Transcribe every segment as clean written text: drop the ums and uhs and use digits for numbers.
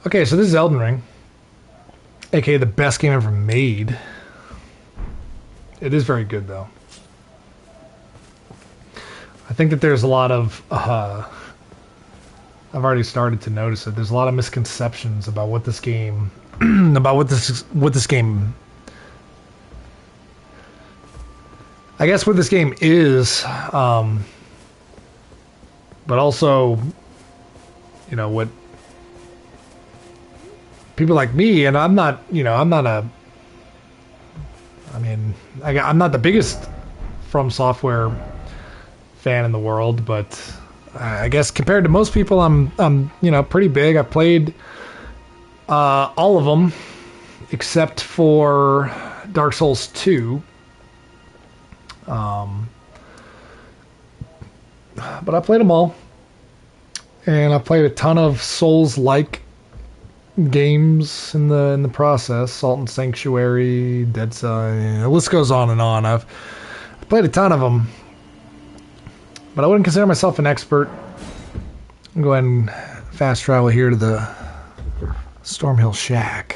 Okay, so this is Elden Ring, aka the best game ever made. It is very good, though. I think that there's a lot of... I've already started to notice it. There's a lot of misconceptions about what this game... about what this game... I guess what this game is, but also, you know, what people like me, and I'm not, you know, I'm not I'm not the biggest From Software fan in the world, but I guess compared to most people, I'm you know, pretty big. I've played all of them except for Dark Souls 2. But I played them all, and I played a ton of Souls-like games in the process. Salt and Sanctuary, Dead Cell, the list goes on and on. I've played a ton of them, but I wouldn't consider myself an expert. I'll go ahead and fast travel here to the Stormhill Shack.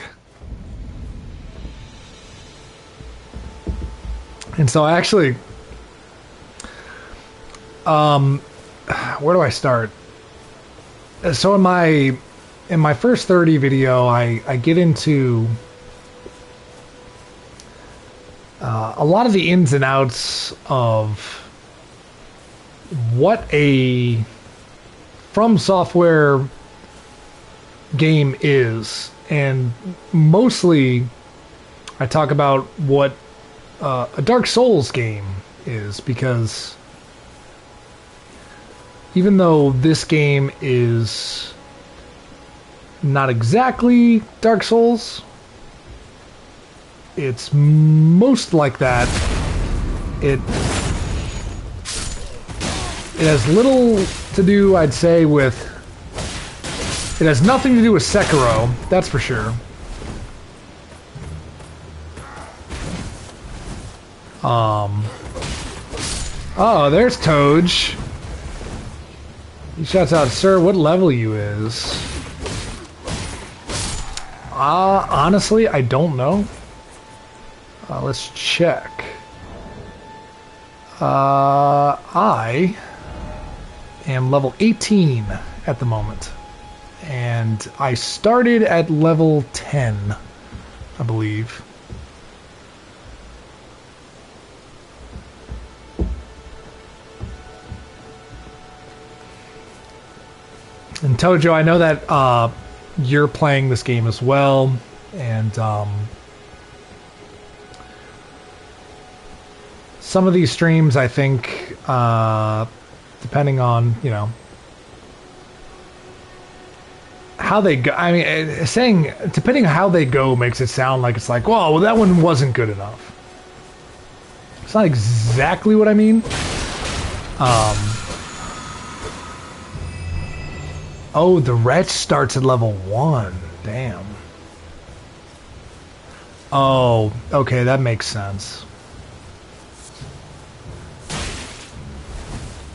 And so I actually, where do I start? So in my first 30 video, I get into a lot of the ins and outs of what a From Software game is, and mostly I talk about what a Dark Souls game is, because even though this game is not exactly Dark Souls, it's most like that. It has little to do, I'd say, with... It has nothing to do with Sekiro, that's for sure. Oh, there's Toj. He shouts out, "Sir, what level you is?" Honestly, I don't know. Let's check. I am level 18 at the moment. And I started at level 10, I believe. And Tojo, I know that you're playing this game as well, and some of these streams, I think, depending on, you know, how they go, I mean, saying, depending on how they go makes it sound like it's like, well, that one wasn't good enough. It's not exactly what I mean. Oh, the Wretch starts at level 1. Damn. Oh, okay, that makes sense.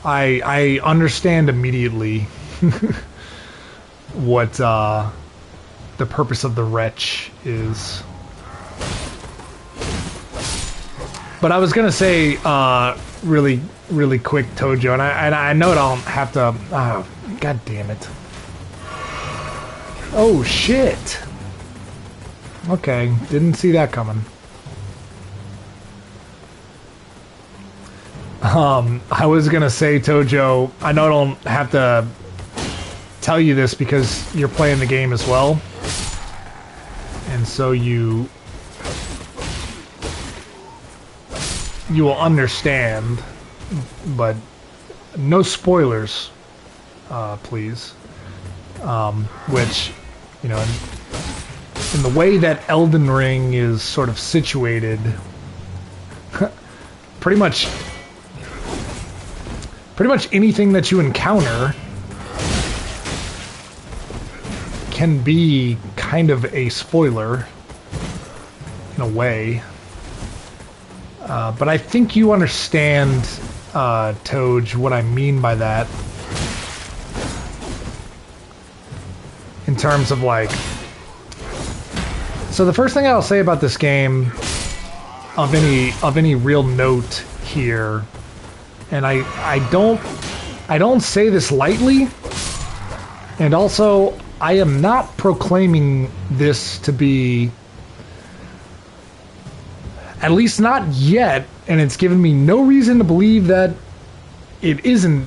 I understand immediately what the purpose of the Wretch is. But I was gonna say really quick, Tojo, and I know I don't have to. Oh, God damn it! Oh shit! Okay, didn't see that coming. I was gonna say, Tojo, I know I don't have to tell you this because you're playing the game as well, and so you will understand, but no spoilers, please. Which, you know, in the way that Elden Ring is sort of situated, pretty much anything that you encounter can be kind of a spoiler in a way. But I think you understand, Toj, what I mean by that. in terms of like... So the first thing I'll say about this game of any real note here, and I don't say this lightly, and also I am not proclaiming this to be, at least not yet, and it's given me no reason to believe that it isn't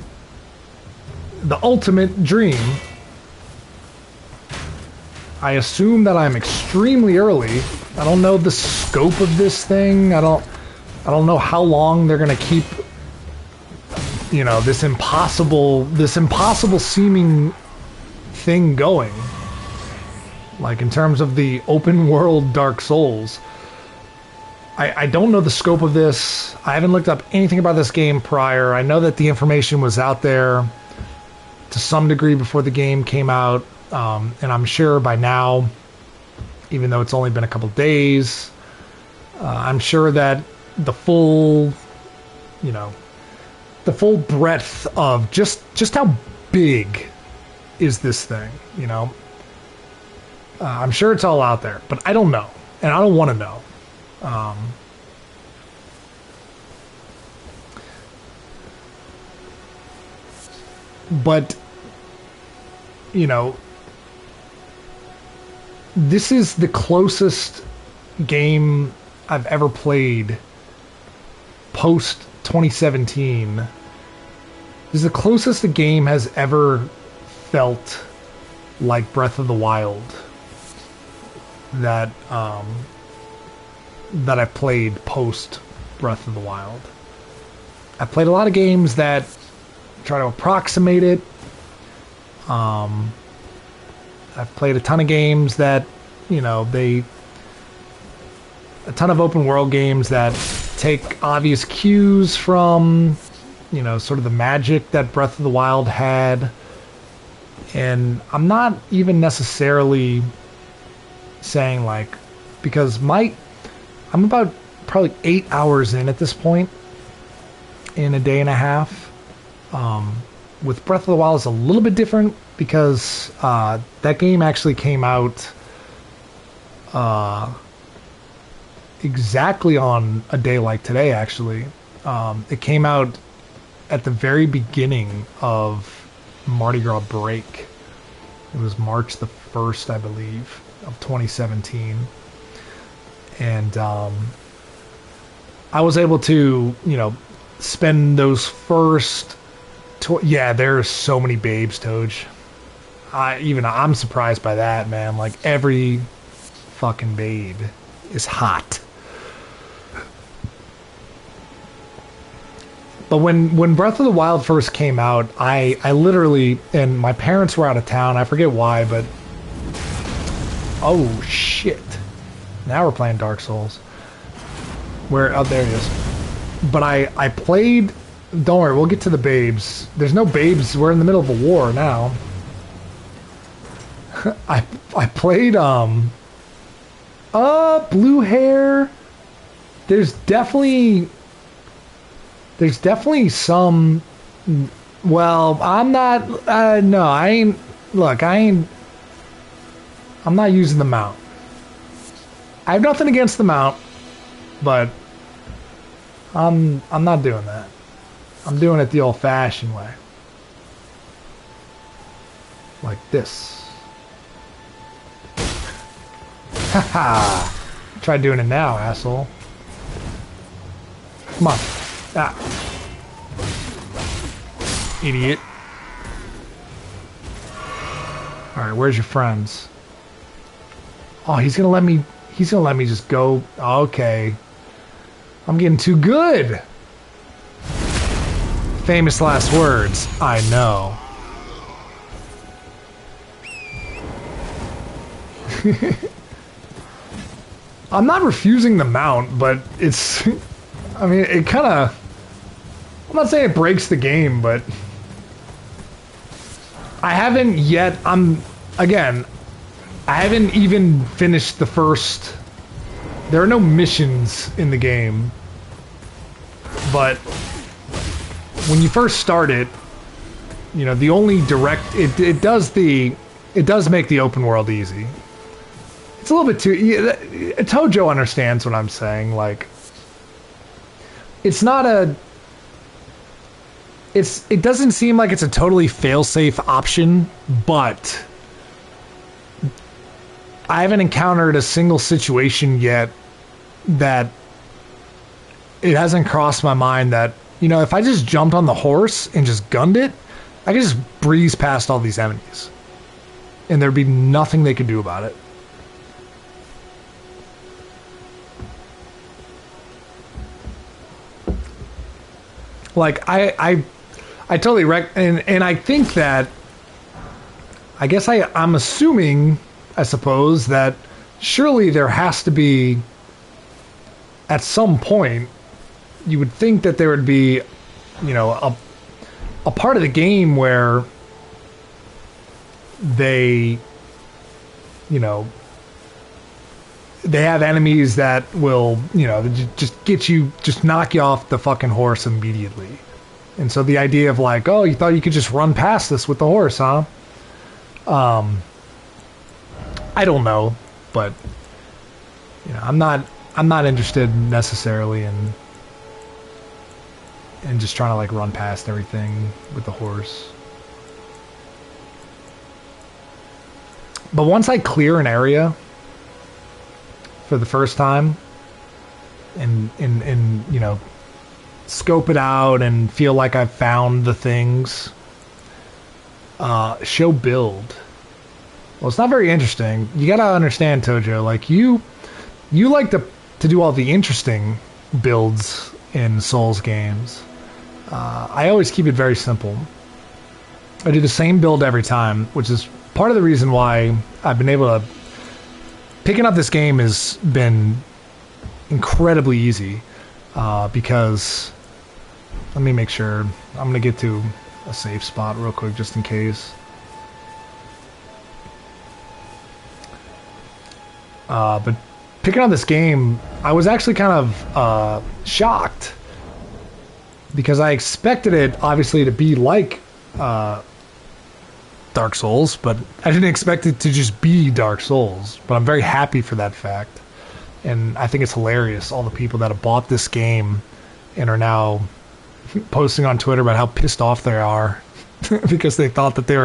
the ultimate dream. I assume that I'm extremely early. I don't know the scope of this thing. I don't know how long they're gonna keep, you know, this impossible seeming thing going. Like in terms of the open world Dark Souls. I don't know the scope of this. I haven't looked up anything about this game prior. I know that the information was out there to some degree before the game came out. And I'm sure by now, even though it's only been a couple days, I'm sure that the full, you know, the full breadth of just how big is this thing, you know? I'm sure it's all out there, but I don't know, and I don't want to know. But, you know, this is the closest game I've ever played post 2017. This is the closest a game has ever felt like Breath of the Wild that that I've played post Breath of the Wild. I've played a lot of games that try to approximate it. I've played a ton of games that, you know, a ton of open world games that take obvious cues from, you know, sort of the magic that Breath of the Wild had. And I'm not even necessarily saying like, because I'm about probably 8 hours in at this point in a day and a half. With Breath of the Wild, it's a little bit different because that game actually came out exactly on a day like today, actually. It came out at the very beginning of Mardi Gras break. It was March the 1st, I believe, of 2017. And I was able to, you know, spend those first... yeah, there's so many babes, Toj. I'm surprised by that, man. Like, every fucking babe is hot. But when Breath of the Wild first came out, I literally, and my parents were out of town, I forget why, but... Oh, shit. Now we're playing Dark Souls. Where, oh, there it is. But I played... Don't worry, we'll get to the babes. There's no babes, we're in the middle of a war now. I played, blue hair. There's definitely some... Well, I'm not... no, I ain't... Look, I'm not using the mount. I have nothing against the mount, but I'm not doing that. I'm doing it the old-fashioned way. Like this. Haha! Try doing it now, asshole. Come on. Ah. Idiot. Alright, where's your friends? Oh, he's gonna let me just go. Okay. I'm getting too good. Famous last words. I know. I'm not refusing the mount, but it's... I mean, it kind of... I'm not saying it breaks the game, but... I haven't yet... Again, I haven't even finished the first... There are no missions in the game. But... When you first start it, you know, the only direct... It does the it does make the open world easy. It's a little bit too... Tojo understands what I'm saying. Like, it's not a... It doesn't seem like it's a totally fail-safe option, but I haven't encountered a single situation yet that it hasn't crossed my mind that, you know, if I just jumped on the horse and just gunned it, I could just breeze past all these enemies. And there'd be nothing they could do about it. Like, I totally and I think that, I guess I'm assuming, I suppose, that surely there has to be, at some point, you would think that there would be, you know, a part of the game where they, you know, they have enemies that will, you know, just knock you off the fucking horse immediately. And so the idea of like, oh, you thought you could just run past this with the horse, huh? I don't know, but you know, I'm not interested necessarily in just trying to like run past everything with the horse. But once I clear an area for the first time and you know, scope it out and feel like I've found the things, show build. Well, it's not very interesting. You gotta understand, Tojo, like you like to do all the interesting builds in Souls games. I always keep it very simple. I do the same build every time, which is part of the reason why I've been able to... Picking up this game has been incredibly easy, because... Let me make sure. I'm going to get to a safe spot real quick, just in case. But picking up this game, I was actually kind of shocked, because I expected it, obviously, to be like Dark Souls, but I didn't expect it to just be Dark Souls. But I'm very happy for that fact. And I think it's hilarious, all the people that have bought this game and are now posting on Twitter about how pissed off they are because they thought that they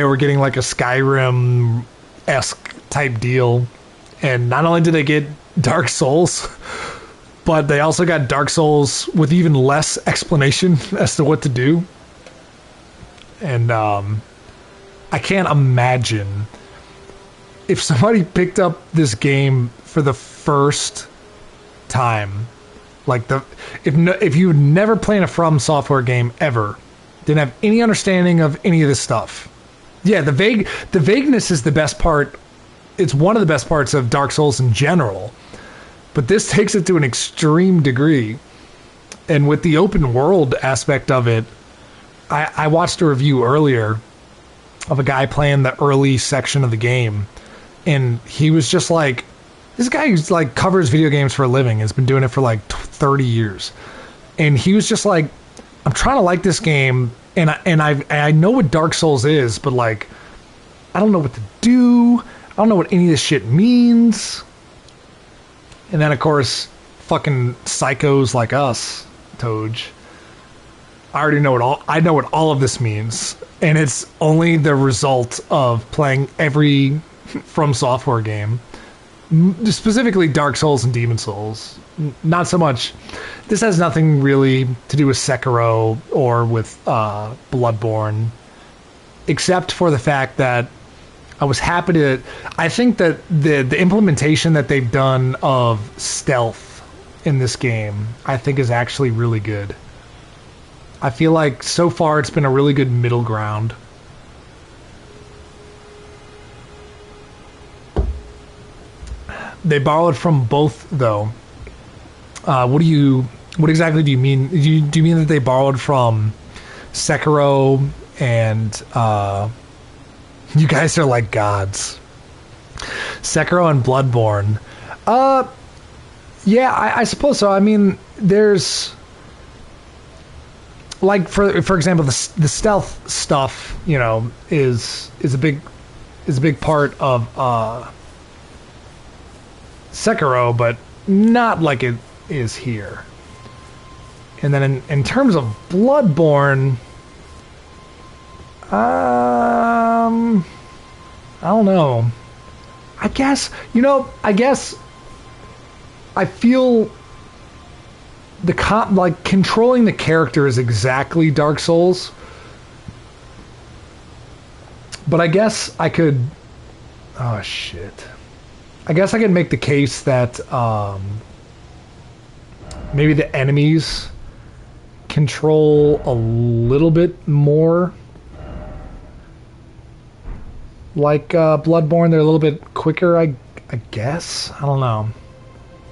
were getting like a Skyrim-esque type deal. And not only did they get Dark Souls, but they also got Dark Souls with even less explanation as to what to do. And I can't imagine if somebody picked up this game for the first time, like if you had never played a From Software game ever, didn't have any understanding of any of this stuff. Yeah, the vagueness is the best part. It's one of the best parts of Dark Souls in general, but this takes it to an extreme degree. And with the open world aspect of it, I watched a review earlier of a guy playing the early section of the game, and he was just like, this guy who's like covers video games for a living, has been doing it for like 30 years. And he was just like, I'm trying to like this game, and I know what Dark Souls is, but like, I don't know what to do. I don't know what any of this shit means. And then of course, fucking psychos like us, Toj, I already know I know what all of this means, and it's only the result of playing every From Software game, specifically Dark Souls and Demon Souls. Not so much. This has nothing really to do with Sekiro or with Bloodborne, except for the fact that I was happy to... I think that the implementation that they've done of stealth in this game, I think is actually really good. I feel like so far it's been a really good middle ground. They borrowed from both, though. What exactly do you mean? Do you mean that they borrowed from Sekiro and you guys are like gods? Sekiro and Bloodborne. Yeah, I suppose so. I mean, there's like for example, the stealth stuff, you know, is a big part of Sekiro, but not like it is here. And then in terms of Bloodborne, I don't know. I guess I feel like controlling the character is exactly Dark Souls. But I guess I could... Oh, shit. I guess I could make the case that maybe the enemies control a little bit more like Bloodborne. They're a little bit quicker, I guess. I don't know.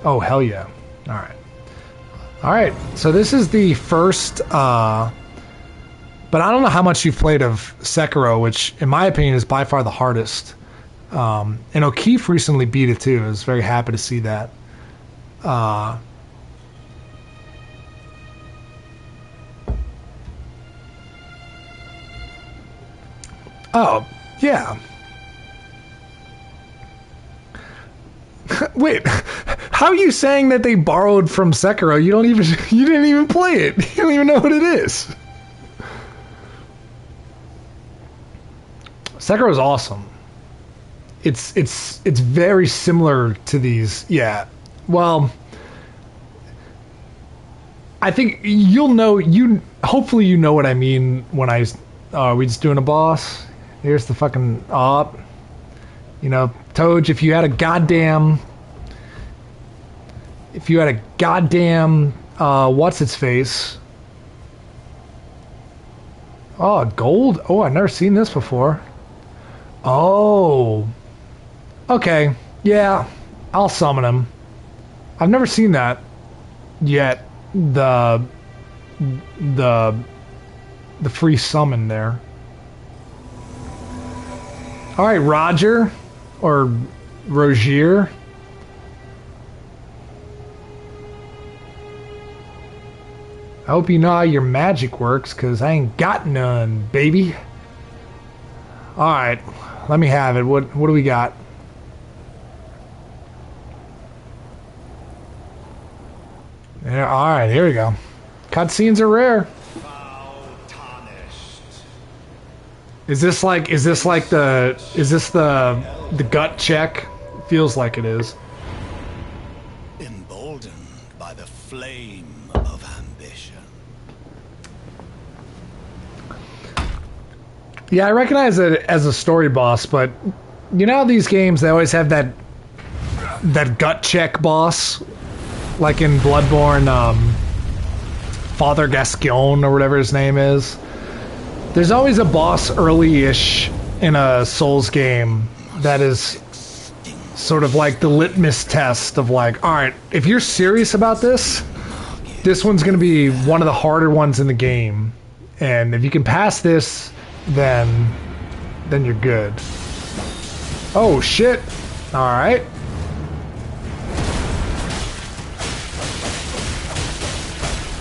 Oh, hell yeah. Alright, so this is the first, but I don't know how much you've played of Sekiro, which, in my opinion, is by far the hardest. And O'Keefe recently beat it, too. I was very happy to see that. Oh, yeah. Wait, how are you saying that they borrowed from Sekiro? You didn't even play it. You don't even know what it is. Sekiro is awesome. It's very similar to these. Yeah. Well, I think hopefully you know what I mean when are we just doing a boss? Here's the fucking op. You know, Toad, if you had a goddamn what's its face? Oh, gold? Oh, I've never seen this before. Oh. Okay. Yeah. I'll summon him. I've never seen that yet. The free summon there. All right, Roger or Rogier. I hope you know how your magic works, cause I ain't got none, baby. All right, let me have it. What do we got? Yeah, all right, here we go. Cutscenes are rare. Is this the gut check? Feels like it is. Emboldened by the flame of ambition. Yeah, I recognize it as a story boss, but you know how these games, they always have that gut check boss, like in Bloodborne, Father Gascoigne or whatever his name is. There's always a boss early-ish in a Souls game that is sort of like the litmus test of like, all right, if you're serious about this one's going to be one of the harder ones in the game. And if you can pass this, then you're good. Oh, shit. All right.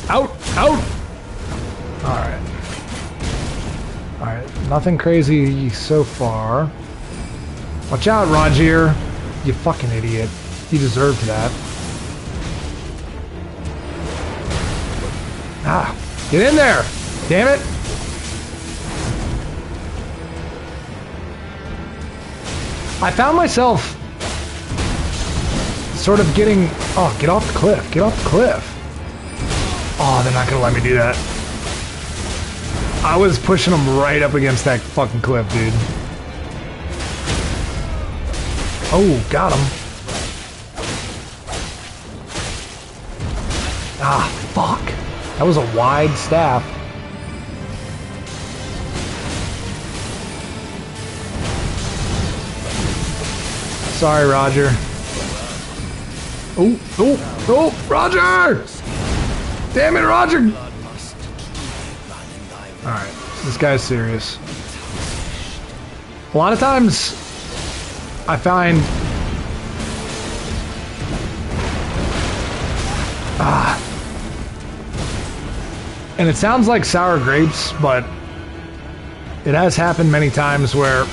Out. All right. Alright, nothing crazy so far. Watch out, Rogier. You fucking idiot. You deserved that. Ah, get in there! Damn it! I found myself sort of getting... Oh, get off the cliff. Get off the cliff. Oh, they're not gonna let me do that. I was pushing him right up against that fucking cliff, dude. Oh, got him. Ah, fuck. That was a wide staff. Sorry, Roger. Oh, Roger! Damn it, Roger! Alright, this guy's serious. A lot of times, I find... And it sounds like sour grapes, but it has happened many times where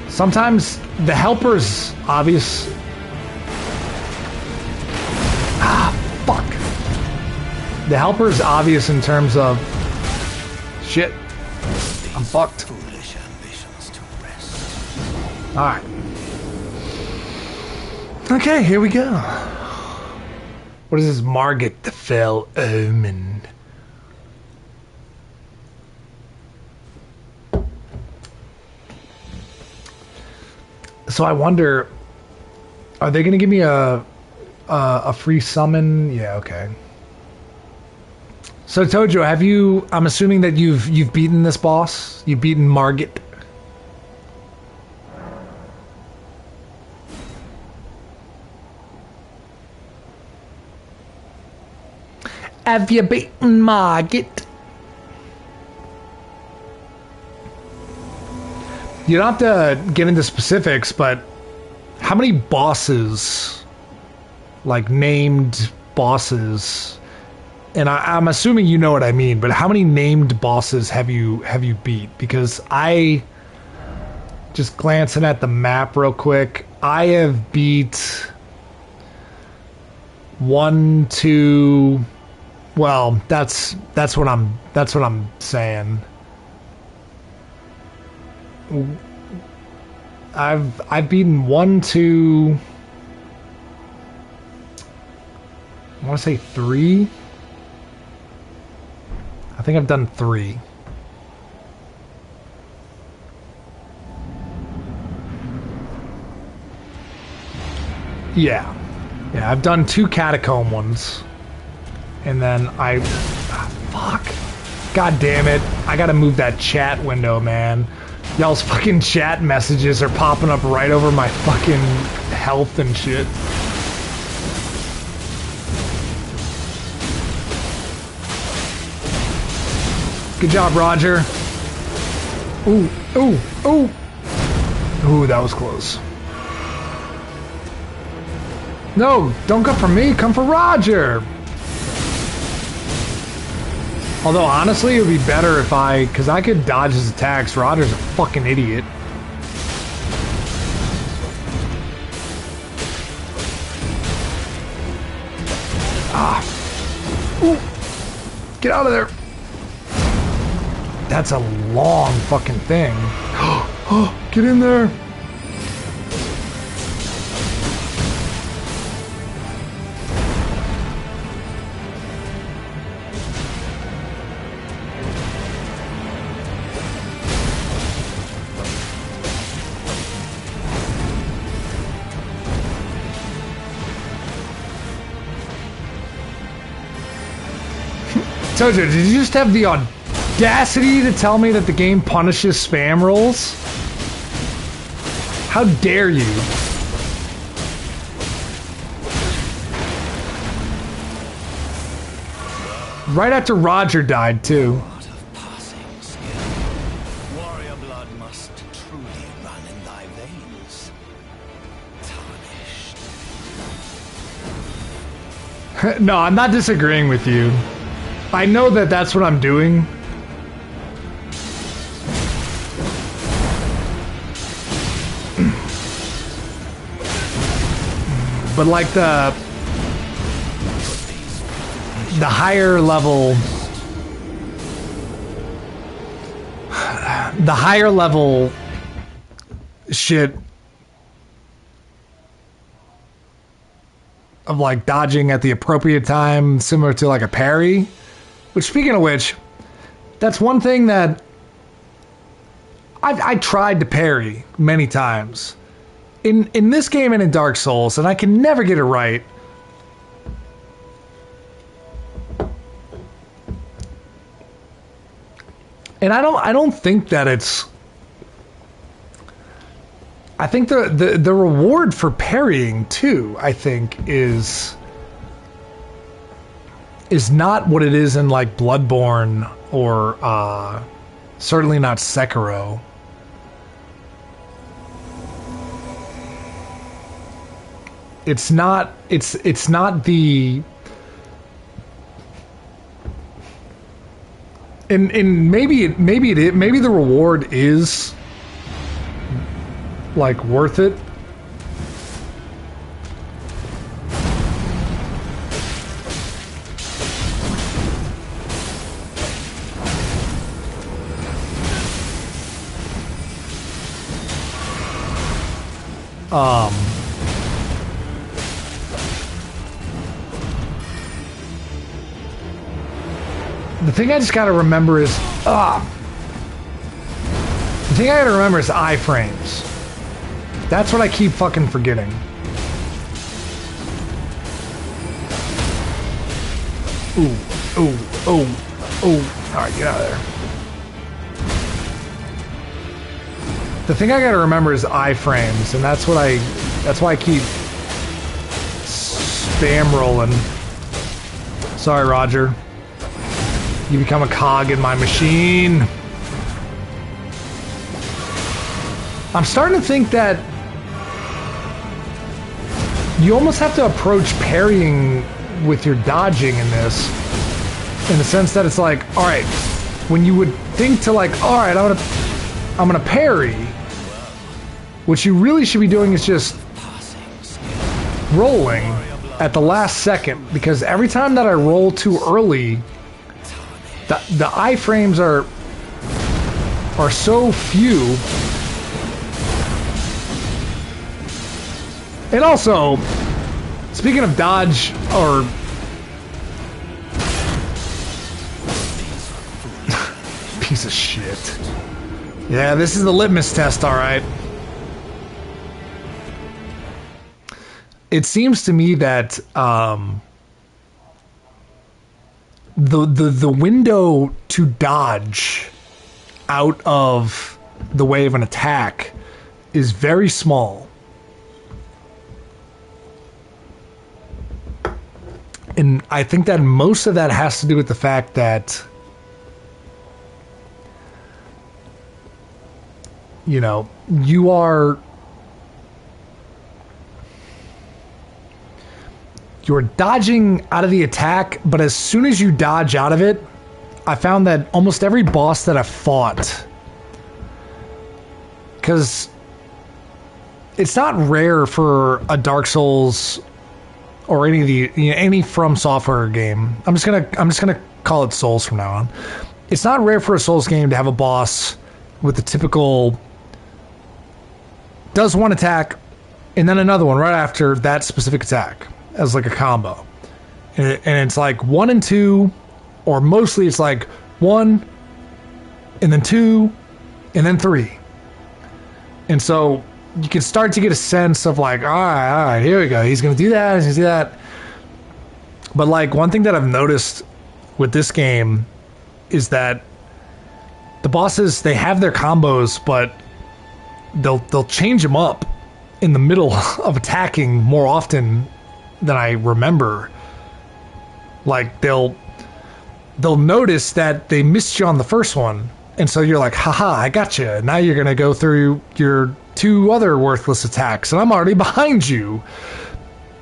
sometimes the helper's obvious. Fuck. The helper's obvious in terms of shit. I'm fucked. Foolish ambitions to rest. Alright. Okay, here we go. What is this? Margit the Fell Omen. So I wonder, are they going to give me a free summon? Yeah, okay. So Tojo, have you? I'm assuming that you've beaten this boss. You've beaten Margit. Have you beaten Margit? You don't have to get into specifics, but how many bosses, like named bosses, and I'm assuming you know what I mean, but how many named bosses have you beat? Because I, just glancing at the map real quick, I have beat 1, 2. Well, that's what I'm saying. I've beaten 1, 2. I want to say 3. I think I've done 3. Yeah, I've done 2 catacomb ones. And then fuck. God damn it. I gotta move that chat window, man. Y'all's fucking chat messages are popping up right over my fucking health and shit. Good job, Roger. Ooh, ooh, ooh. Ooh, that was close. No, don't come for me, come for Roger. Although, honestly, it would be better if because I could dodge his attacks. Roger's a fucking idiot. Ooh. Get out of there. That's a long fucking thing. Get in there. Tojo, did you just have the audacity to tell me that the game punishes spam rolls? How dare you? Right after Roger died, too. Art of passing skill. Warrior blood must truly run in thy veins. Tarnished. No, I'm not disagreeing with you. I know that that's what I'm doing. But like the higher level shit of like dodging at the appropriate time, similar to like a parry. Which, speaking of which, that's one thing that I tried to parry many times in this game and in Dark Souls, and I can never get it right. And I don't think that it's. I think the reward for parrying too, I think, is not what it is in like Bloodborne or certainly not Sekiro. It's not the And maybe the reward is like worth it. The thing I just gotta remember is, the thing I gotta remember is iframes. That's what I keep fucking forgetting. Ooh. Alright, get out of there. The thing I gotta remember is iframes, and that's why I keep spam rolling. Sorry, Roger. You become a cog in my machine. I'm starting to think that you almost have to approach parrying with your dodging in this, in the sense that it's like, all right, when you would think to like, all right, I'm gonna parry, what you really should be doing is just rolling at the last second, because every time that I roll too early, the iframes are so few. And also, speaking of dodge or piece of shit. Yeah, this is the litmus test, all right. It seems to me that the window to dodge out of the way of an attack is very small. And I think that most of that has to do with the fact that, you know, you're dodging out of the attack, but as soon as you dodge out of it, I found that almost every boss that I've fought, because it's not rare for a Dark Souls or any of the, you know, any From Software game. I'm just gonna call it Souls from now on. It's not rare for a Souls game to have a boss with the typical does one attack and then another one right after that specific attack as like a combo, and it's like 1 and 2, or mostly it's like 1 and then 2 and then 3, and so you can start to get a sense of like, all right, here we go. He's going to do that. He's going to do that. But like one thing that I've noticed with this game is that the bosses, they have their combos, but they'll change them up in the middle of attacking more often than I remember. Like they'll notice that they missed you on the first one, and so you're like, haha, I got you. Now you're going to go through your 2 other worthless attacks, and I'm already behind you.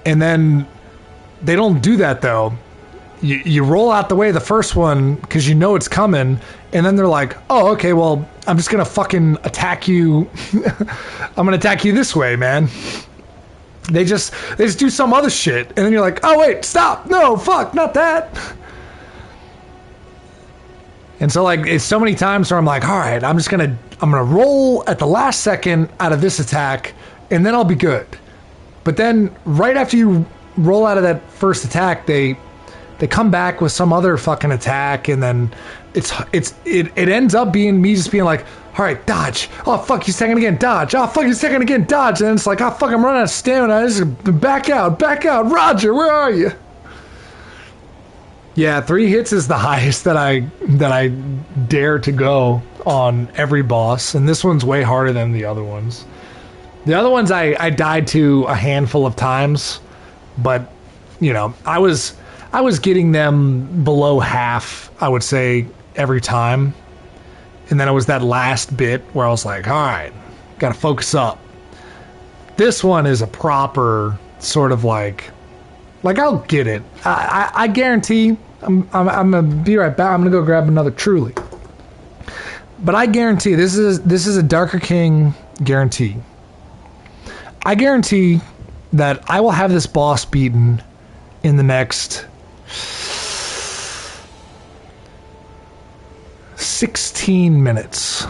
And then they don't do that, though. You roll out the way the first one because you know it's coming, and then they're like, oh, okay, well, I'm just gonna fucking attack you. I'm gonna attack you this way, man. They just do some other shit, and then you're like, oh wait, stop, no, fuck, not that. And so like it's so many times where I'm like, all right, I'm gonna roll at the last second out of this attack, and then I'll be good. But then right after you roll out of that first attack, they come back with some other fucking attack, and then it ends up being me just being like, all right, dodge. Oh fuck, you second again, dodge. Oh fuck, you second again, dodge. And then it's like, oh fuck, I'm running out of stamina. I just back out. Roger, where are you? Yeah, 3 hits is the highest that I dare to go on every boss, and this one's way harder than the other ones. The other ones I died to a handful of times, but you know, I was getting them below half, I would say, every time. And then it was that last bit where I was like, all right, gotta focus up. This one is a proper sort of like I'll get it. I guarantee I'm gonna be right back. I'm gonna go grab another Truly. But I guarantee this is a Darker King guarantee. I guarantee that I will have this boss beaten in the next 16 minutes.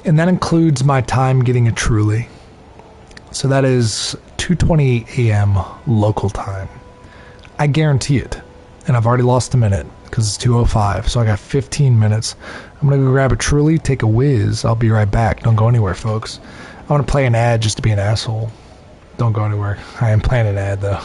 And that includes my time getting a Truly. So that is 2:20 a.m. local time. I guarantee it. And I've already lost a minute because it's 2:05. So I got 15 minutes. I'm going to go grab a Truly, take a whiz. I'll be right back. Don't go anywhere, folks. I want to play an ad just to be an asshole. Don't go anywhere. I am playing an ad, though.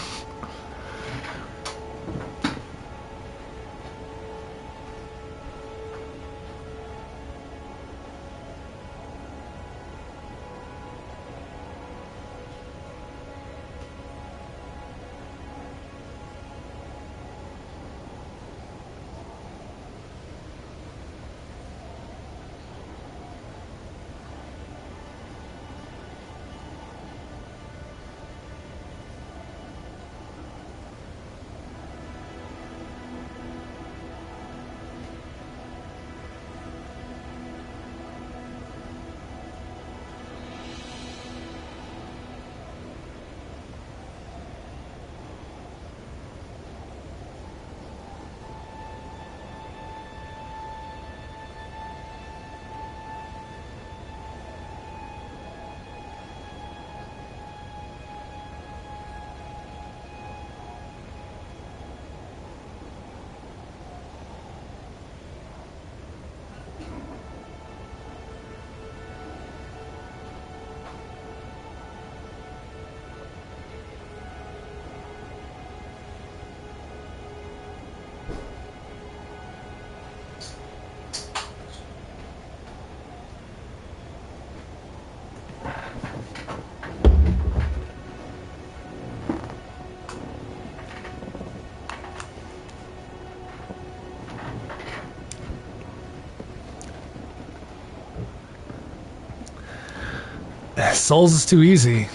Souls is too easy.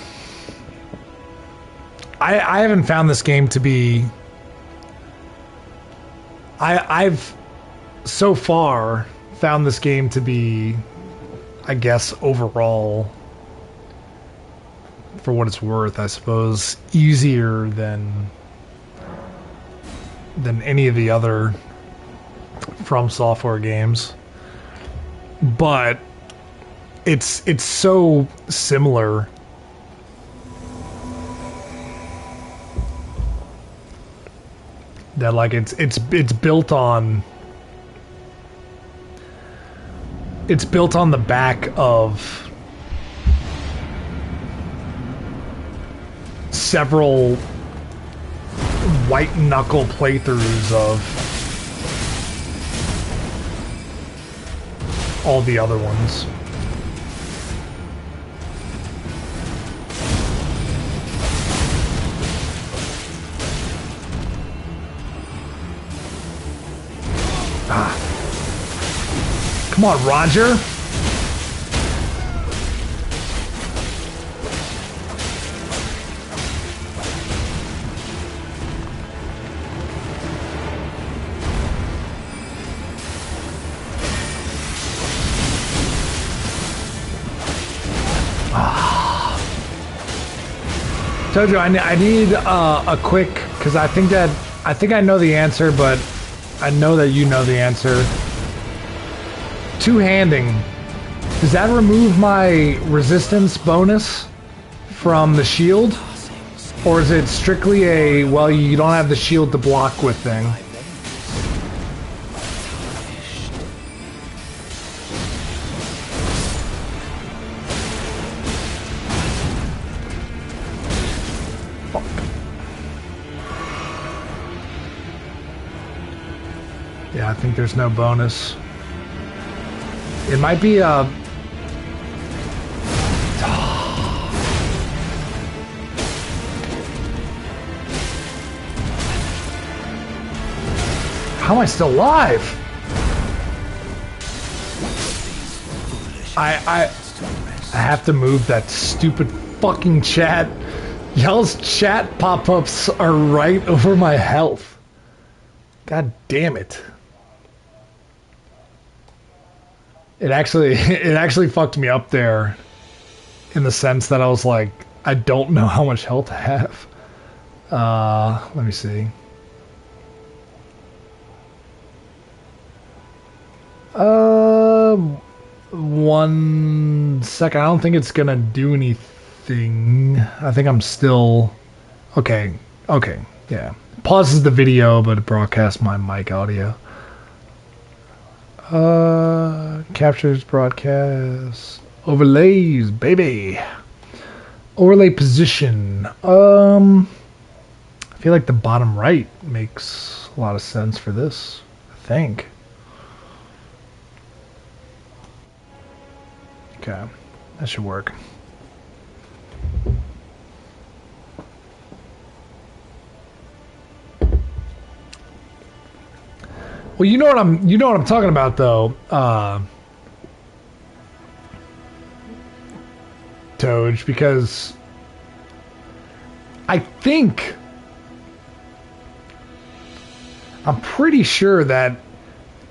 I haven't found this game to be... I've so far found this game to be, I guess, overall, for what it's worth, I suppose, easier than any of the other From Software games. But it's so similar that like it's built on the back of several white knuckle playthroughs of all the other ones. Come on, Roger. Told you I need a quick, because I think I know the answer, but I know that you know the answer. Two-handing. Does that remove my resistance bonus from the shield? Or is it strictly a, well, you don't have the shield to block with thing? Yeah, I think there's no bonus. It might be a... How am I still alive? I have to move that stupid fucking chat. Y'all's chat pop-ups are right over my health. God damn it. It actually fucked me up there in the sense that I was like, I don't know how much health I have. Let me see. 1 second. I don't think it's gonna do anything. I think I'm still okay. Okay, yeah. Pauses the video, but it broadcasts my mic audio. Captures broadcast overlays, baby. Overlay position. I feel like the bottom right makes a lot of sense for this. I think. Okay, that should work. Well, you know what I'm talking about though, Toj, because I'm pretty sure that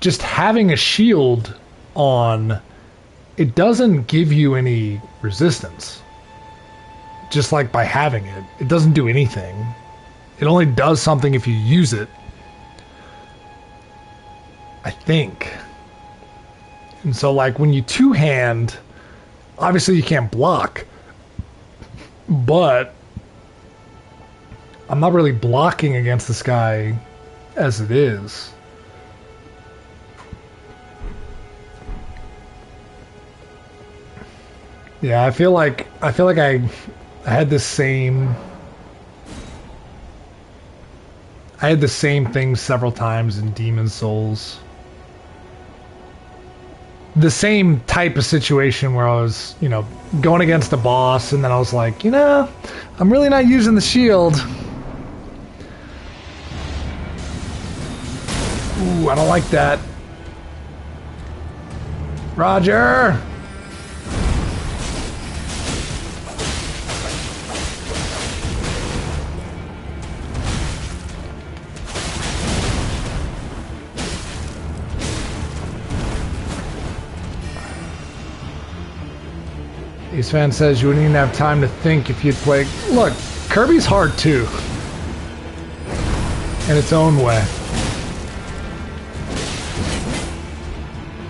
just having a shield on, it doesn't give you any resistance. Just like by having it, it doesn't do anything. It only does something if you use it. I think. And so like when you two-hand, obviously you can't block, but I'm not really blocking against this guy as it is. Yeah, I feel like I had the same thing several times in Demon's Souls. The same type of situation where I was, going against a boss, and then I was like, I'm really not using the shield. Ooh, I don't like that. Roger! Ace Fan says you wouldn't even have time to think if you'd play. Look, Kirby's hard too. In its own way.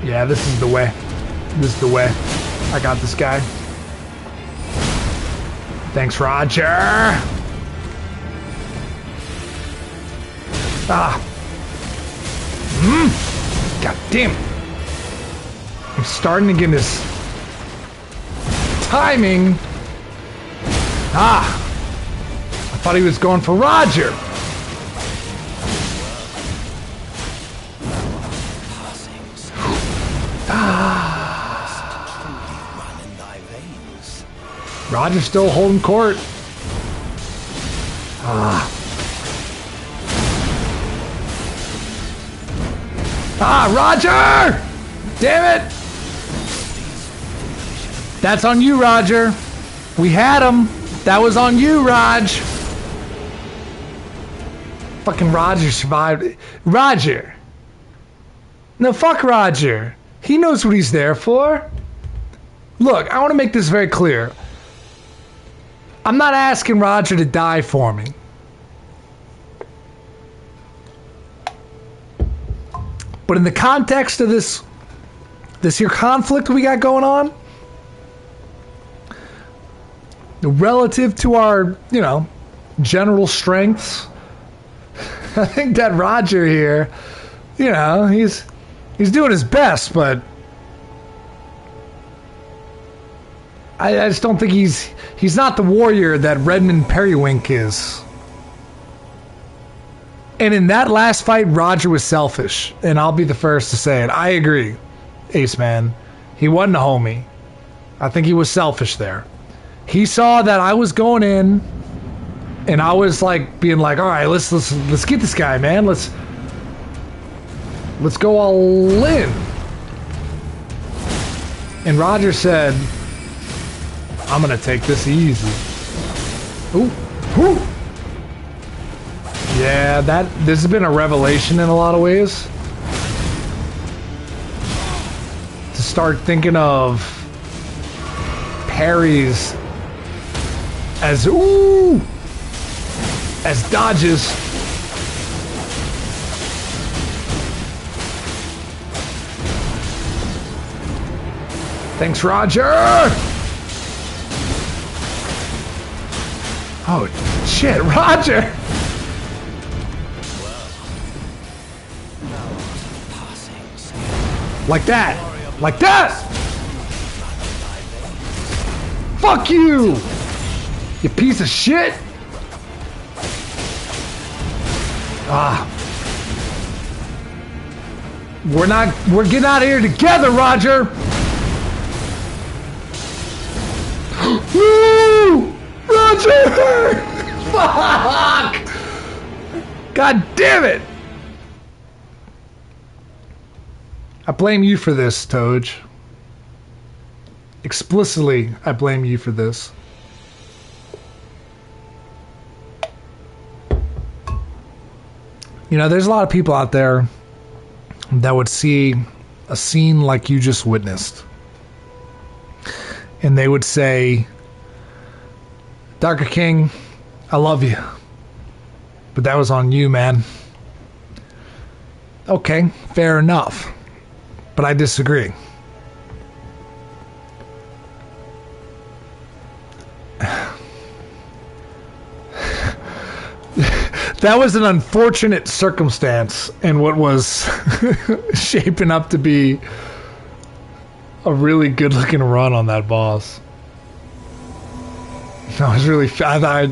Yeah, this is the way. This is the way. I got this guy. Thanks, Roger! Ah. God damn it. I'm starting to get this timing. Ah! I thought he was going for Roger. Roger's still holding court. Ah. Ah, Roger! Damn it! That's on you, Roger. We had him. That was on you, Raj. Fucking Roger survived. Roger. No, fuck Roger. He knows what he's there for. Look, I want to make this very clear. I'm not asking Roger to die for me. But in the context of this here conflict we got going on, relative to our, general strengths, I think that Roger here, he's doing his best, but I just don't think he's not the warrior that Redmond Periwink is. And in that last fight, Roger was selfish, and I'll be the first to say it. I agree, Ace Man. He wasn't a homie. I think he was selfish there. He saw that I was going in, and I was like being like, all right, let's get this guy, man. Let's go all in. And Roger said, I'm gonna take this easy. Ooh, ooh. Yeah, this has been a revelation in a lot of ways. To start thinking of parries as dodges. Thanks, Roger! Oh, shit, Roger! Like that! Like that! Fuck you! You piece of shit! We're getting out of here together, Roger! Woo! Roger! Fuck! God damn it! I blame you for this, Toad. Explicitly, I blame you for this. You know, there's a lot of people out there that would see a scene like you just witnessed. And they would say, Darker King, I love you. But that was on you, man. Okay, fair enough. But I disagree. That was an unfortunate circumstance in what was shaping up to be a really good looking run on that boss. I was really I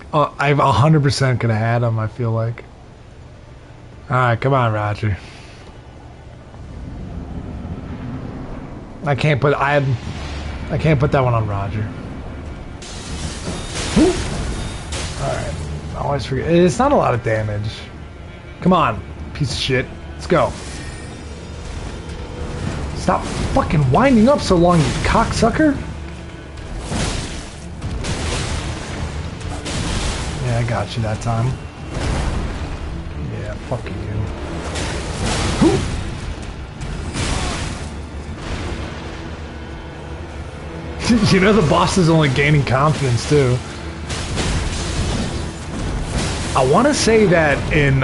100% could have had him, I feel like. Alright, come on, Roger. I can't put that one on Roger. Alright. I always forget. It's not a lot of damage. Come on, piece of shit. Let's go. Stop fucking winding up so long, you cocksucker. Yeah, I got you that time. Yeah, fuck you. You know the boss is only gaining confidence too. I want to say that in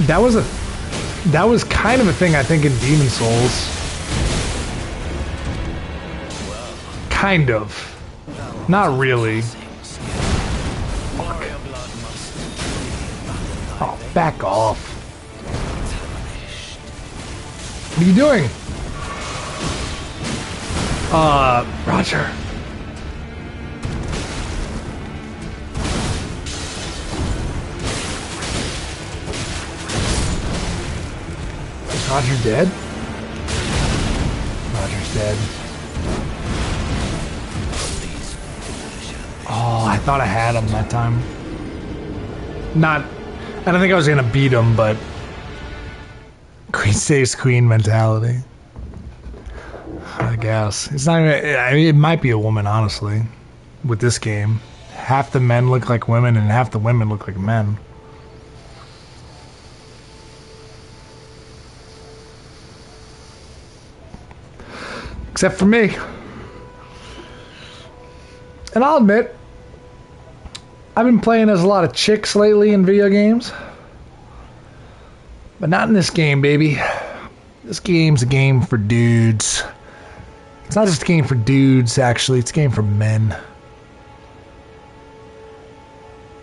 that was kind of a thing I think in Demon Souls. Kind of. Not really. Fuck. Oh, back off. What are you doing? Roger. Is Roger dead? Roger's dead. Oh, I thought I had him that time. Not... I don't think I was gonna beat him, but... Queen stays queen mentality. I guess. It's not even... I mean, it might be a woman, honestly. With this game. Half the men look like women, and half the women look like men. Except for me. And I'll admit, I've been playing as a lot of chicks lately in video games. But not in this game, baby. This game's a game for dudes. It's not just a game for dudes, actually. It's a game for men.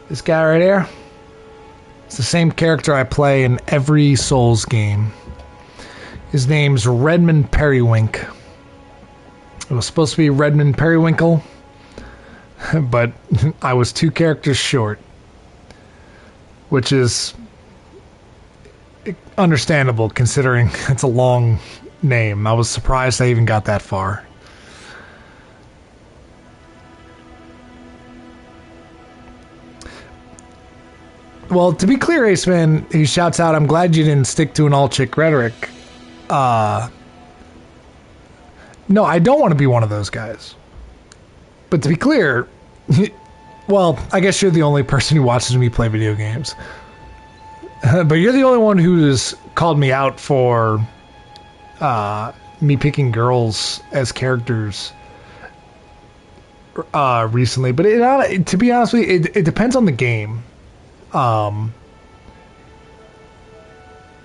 This guy right here, it's the same character I play in every Souls game. His name's Redmond Periwink. It was supposed to be Redmond Periwinkle, but I was 2 characters short, which is understandable considering it's a long name. I was surprised I even got that far. Well, to be clear, Aceman, he shouts out, I'm glad you didn't stick to an all-chick rhetoric. No, I don't want to be one of those guys. But to be clear, Well, I guess you're the only person who watches me play video games. But you're the only one who has called me out for me picking girls as characters recently. But to be honest with you, it depends on the game.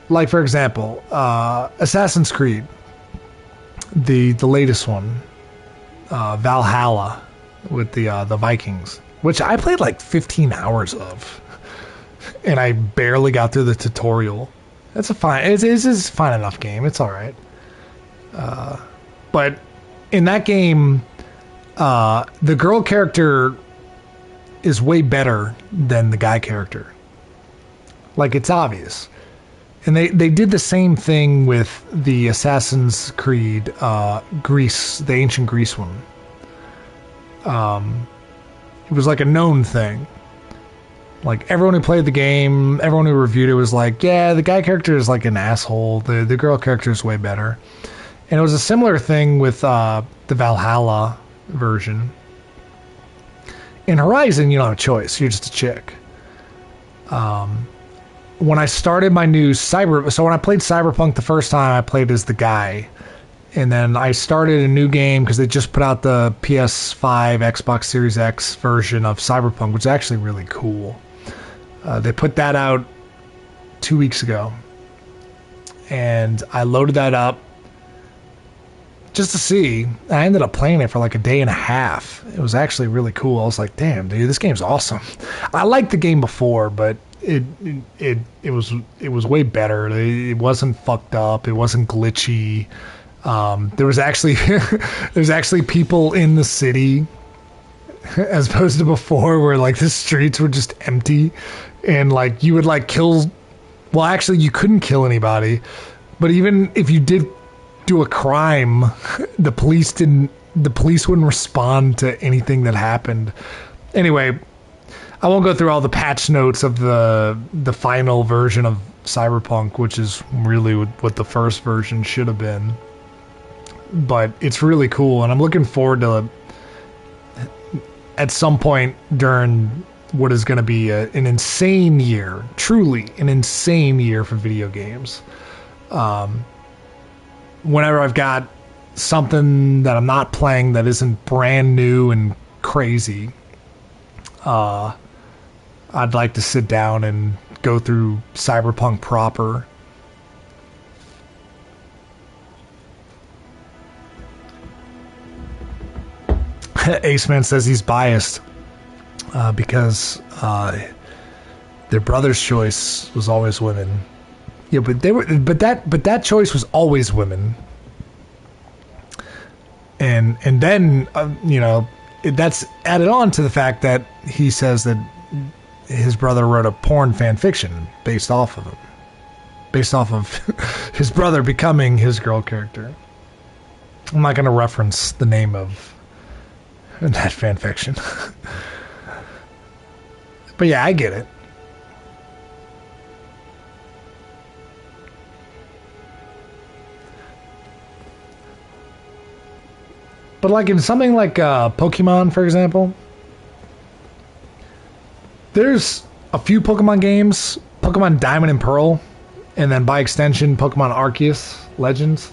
Like, for example, Assassin's Creed, the latest one, Valhalla, with the Vikings, which I played like 15 hours of, and I barely got through the tutorial. It's a fine enough game. It's all right. But in that game, the girl character is way better than the guy character. Like, it's obvious. And they did the same thing with the Assassin's Creed Greece, the ancient Greece one. It was like a known thing. Like, everyone who played the game, everyone who reviewed it was like, yeah, the guy character is like an asshole. The girl character is way better. And it was a similar thing with the Valhalla version. In Horizon, you don't have a choice. You're just a chick. When I started my new so when I played Cyberpunk the first time, I played as the guy. And then I started a new game because they just put out the PS5, Xbox Series X version of Cyberpunk, which is actually really cool. They put that out 2 weeks ago. And I loaded that up just to see. I ended up playing it for like a day and a half. It was actually really cool. I was like, damn, dude, this game's awesome. I liked the game before, but it was way better. It wasn't fucked up. It wasn't glitchy. There was actually people in the city, as opposed to before where like the streets were just empty, and like you would like kill. Well, actually, you couldn't kill anybody, but even if you did do a crime, the police wouldn't respond to anything that happened. Anyway, I won't go through all the patch notes of the final version of Cyberpunk, which is really what the first version should have been. But it's really cool, and I'm looking forward to at some point during what is going to be an insane year, truly an insane year for video games. Whenever I've got something that I'm not playing that isn't brand new and crazy, I'd like to sit down and go through Cyberpunk proper. Aceman says he's biased because their brother's choice was always women. Yeah, but that choice was always women. And then that's added on to the fact that he says that his brother wrote a porn fan fiction based off of him, based off of his brother becoming his girl character. I'm not going to reference the name of that fan fiction. But yeah, I get it. But like in something like Pokemon, for example, there's a few Pokemon games, Pokemon Diamond and Pearl, and then by extension, Pokemon Arceus Legends.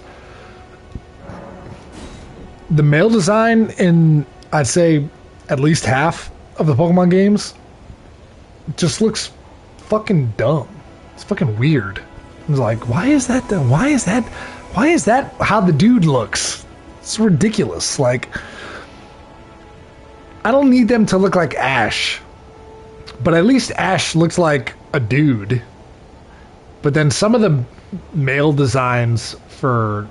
The male design in, I'd say, at least half of the Pokemon games just looks fucking dumb. It's fucking weird. It's like, why is that how the dude looks? It's ridiculous. Like, I don't need them to look like Ash, but at least Ash looks like a dude. But then some of the male designs for,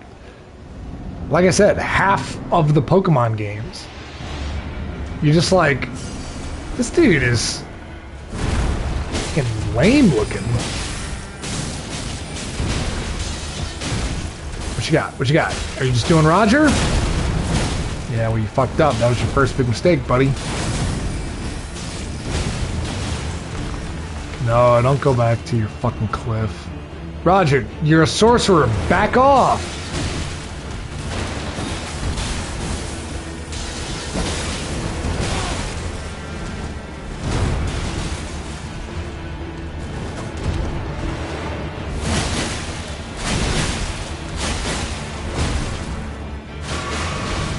like I said, half of the Pokemon games, you're just like, this dude is fucking lame looking. What you got? What you got? Are you just doing Roger? Yeah, well, you fucked up. That was your first big mistake, buddy. No, don't go back to your fucking cliff. Roger, you're a sorcerer. Back off.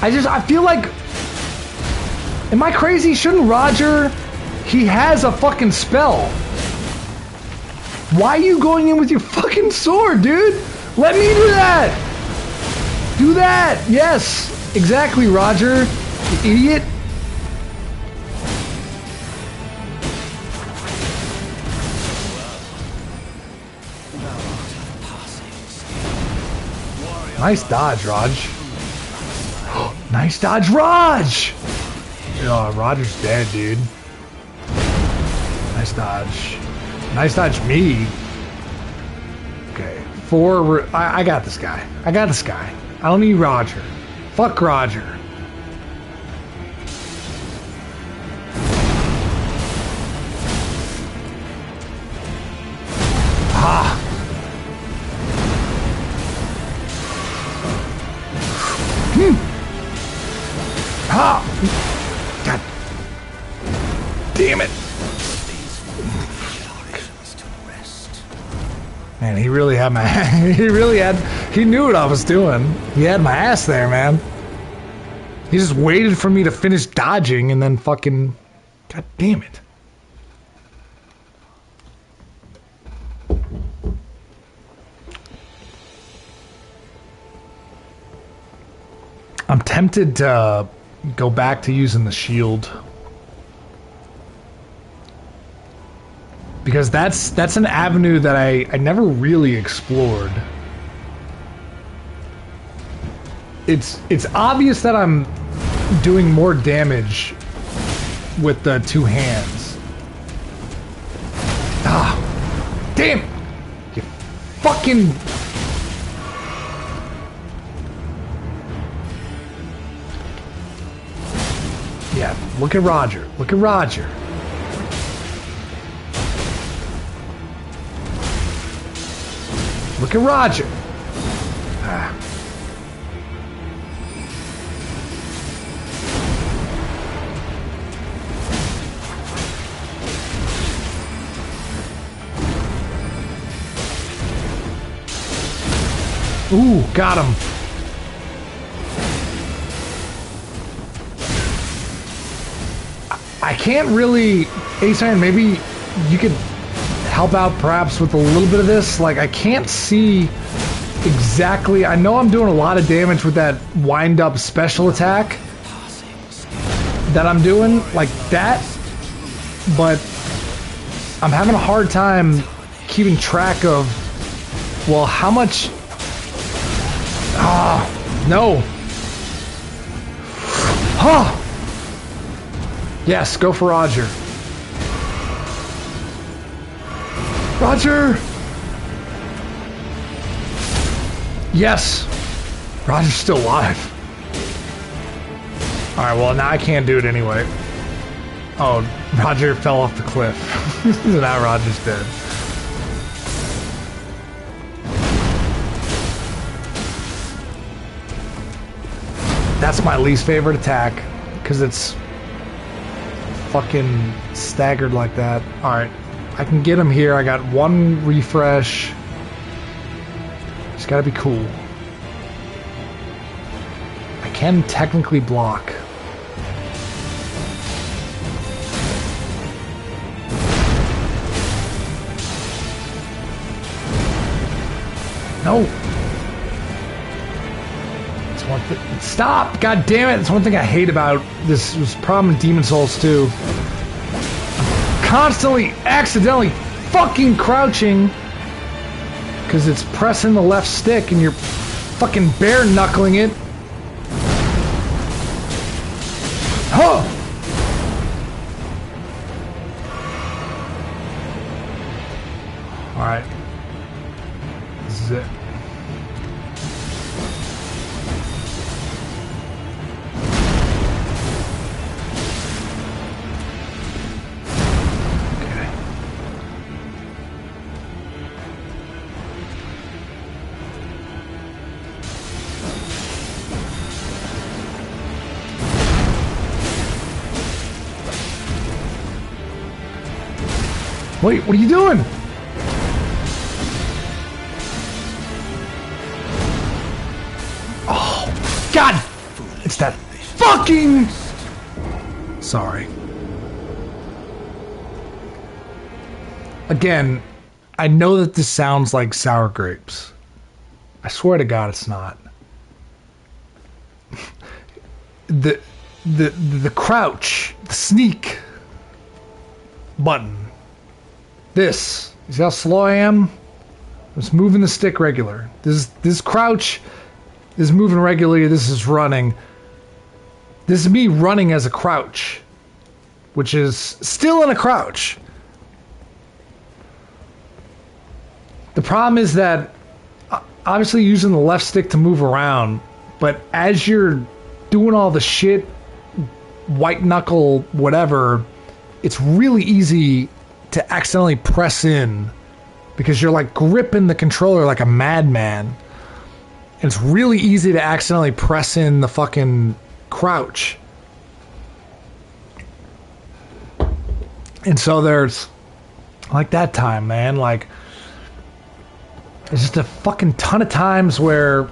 I feel like, am I crazy? Shouldn't Roger, he has a fucking spell. Why are you going in with your fucking sword, dude? Let me do that. Do that. Yes, exactly, Roger. You idiot. Nice dodge, Raj. Nice dodge, Raj! Oh, Roger's dead, dude. Nice dodge. Nice dodge, me. Okay, I got this guy. I got this guy. I don't need Roger. Fuck Roger. Ah! Ah! God damn it! Man, he really had my he knew what I was doing. He had my ass there, man. He just waited for me to finish dodging and then fucking, god damn it. I'm tempted to go back to using the shield. Because that's an avenue that I never really explored. It's obvious that I'm doing more damage with the two hands. Ah, damn! You fucking... Yeah, look at Roger. Look at Roger. Look at Roger. Ah. Ooh, got him. I can't really... Ace Iron, maybe you could help out perhaps with a little bit of this. Like, I can't see exactly... I know I'm doing a lot of damage with that wind-up special attack that I'm doing, like that, but I'm having a hard time keeping track of, well, how much... Ah, no. Huh. Yes, go for Roger. Roger! Yes! Roger's still alive. Alright, well, now I can't do it anyway. Oh, Roger fell off the cliff. Now Roger's dead. That's my least favorite attack, because it's fucking staggered like that. Alright, I can get him here. I got one refresh. Just gotta be cool. I can technically block. No! It's one thing. Stop! God damn it! It's one thing I hate about this. Was problem in Demon Souls too. I'm constantly, accidentally, fucking crouching because it's pressing the left stick and you're fucking bare knuckling it. Huh! All right. This is it. Wait, what are you doing? Oh, God! It's that fucking... Sorry. Again, I know that this sounds like sour grapes. I swear to God it's not. The crouch, the sneak button. This. You see how slow I am? I'm just moving the stick regular. This crouch is moving regularly. This is running. This is me running as a crouch, which is still in a crouch. The problem is that obviously using the left stick to move around, but as you're doing all the shit, white knuckle, whatever, it's really easy to accidentally press in because you're like gripping the controller like a madman. And it's really easy to accidentally press in the fucking crouch. And so there's like that time, man, like there's just a fucking ton of times where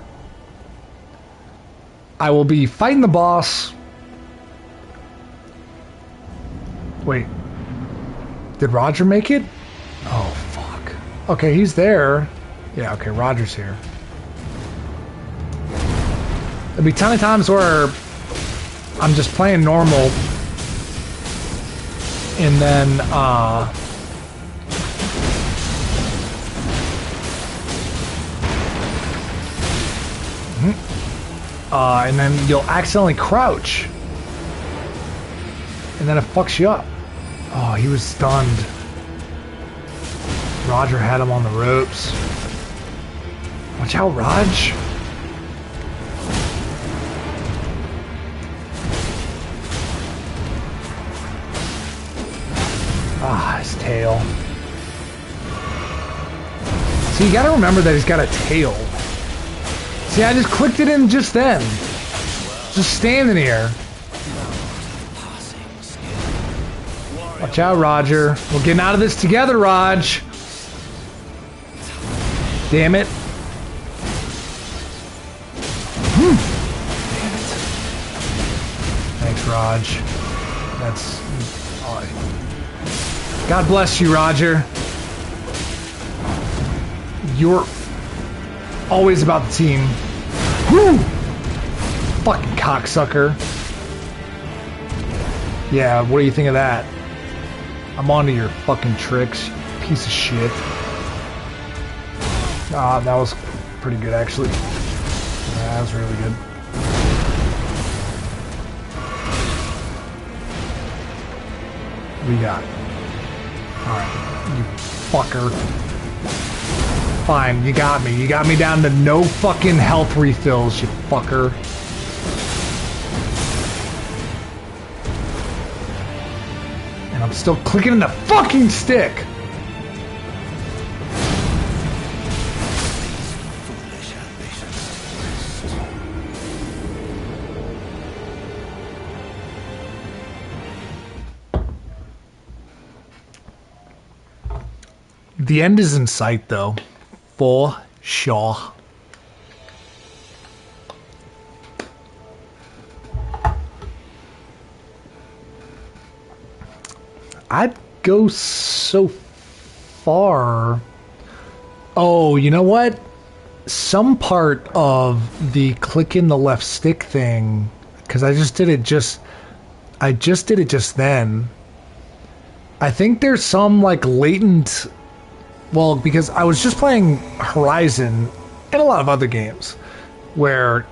I will be fighting the boss. Wait. Did Roger make it? Oh, fuck. Okay, he's there. Yeah, okay, Roger's here. There'll be a ton of times where I'm just playing normal. And then, and then you'll accidentally crouch. And then it fucks you up. Oh, he was stunned. Roger had him on the ropes. Watch out, Raj. Ah, his tail. So you gotta remember that he's got a tail. See, I just clicked it in just then. Just standing here. Watch out, Roger. We're getting out of this together, Raj. Damn it. Damn it. Thanks, Raj. That's... God bless you, Roger. You're always about the team. Woo! Fucking cocksucker. Yeah, what do you think of that? I'm onto your fucking tricks, you piece of shit. Ah, that was pretty good, actually. Yeah, that was really good. What do you got? Alright, you fucker. Fine, you got me. You got me down to no fucking health refills, you fucker. And I'm still clicking in the fucking stick! The end is in sight, though. For sure. I'd go so far. Oh, you know what? Some part of the click in the left stick thing, because I just did it just then. I think there's some like latent. Well, because I was just playing Horizon and a lot of other games where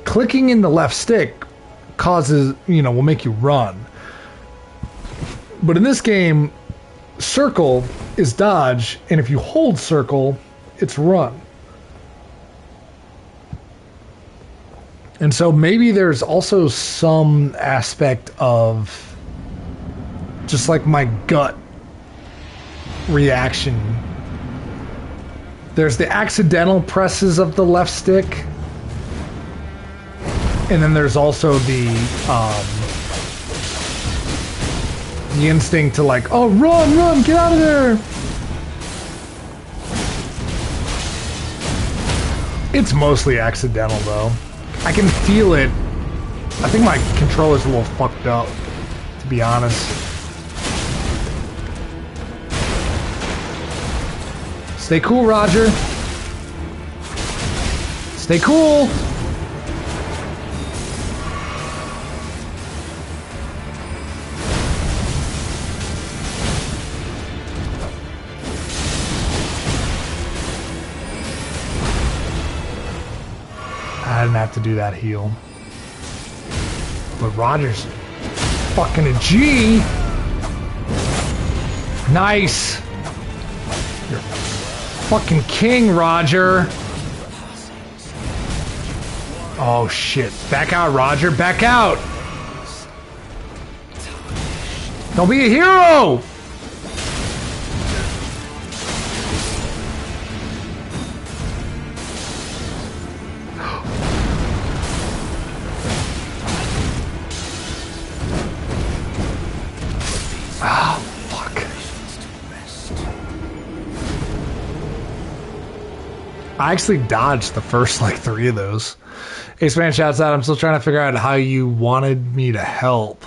clicking in the left stick causes, will make you run. But in this game, circle is dodge, and if you hold circle, it's run. And so maybe there's also some aspect of just like my gut reaction. There's the accidental presses of the left stick, and then there's also the instinct to like, oh, run, get out of there. It's mostly accidental though. I can feel it. I think my controller's a little fucked up, to be honest. Stay cool, Roger. Stay cool. I didn't have to do that heal. But Roger's fucking a G. Nice. You're fucking king, Roger. Oh shit. Back out, Roger. Back out. Don't be a hero. I actually dodged the first, like, 3 of those. Ace Man shouts out, I'm still trying to figure out how you wanted me to help.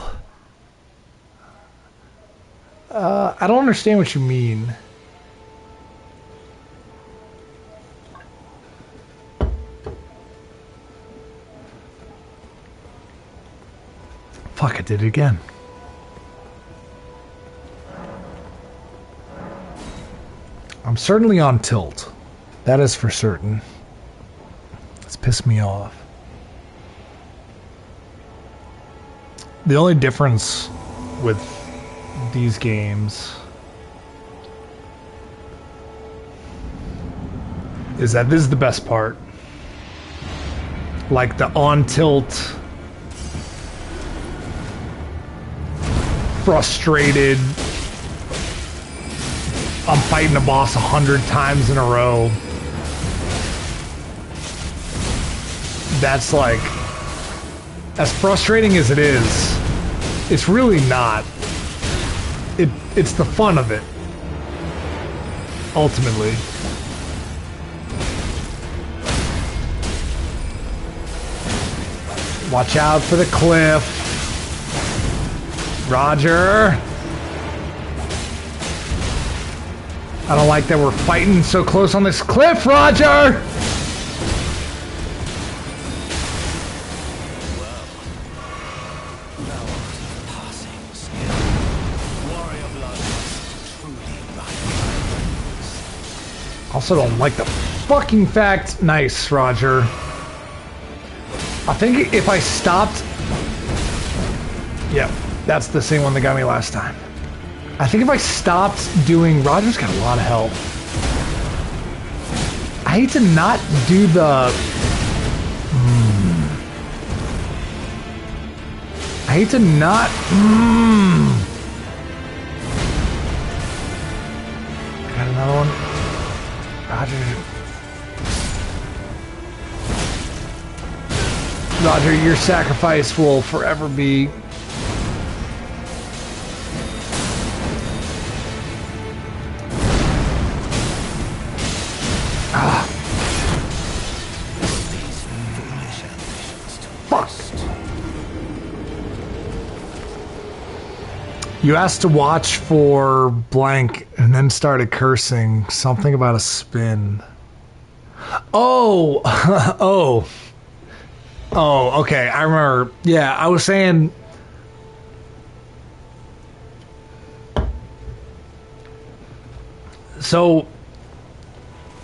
I don't understand what you mean. Fuck, I did it again. I'm certainly on tilt. That is for certain. It's pissed me off. The only difference with these games is that this is the best part. Like the on tilt, frustrated, I'm fighting a boss 100 times in a row. That's like, as frustrating as it is, it's really not. It's the fun of it, ultimately. Watch out for the cliff. Roger. I don't like that we're fighting so close on this cliff, Roger! Also don't like the fucking fact. Nice, Roger. I think if I stopped... Yep, that's the same one that got me last time. I think if I stopped doing... Roger's got a lot of health. I hate to not do the... I hate to not... Got another one. Roger, your sacrifice will forever be... Fuck! You asked to watch for blank and then started cursing. Something about a spin. Oh! Oh, okay, I remember. Yeah, I was saying... So,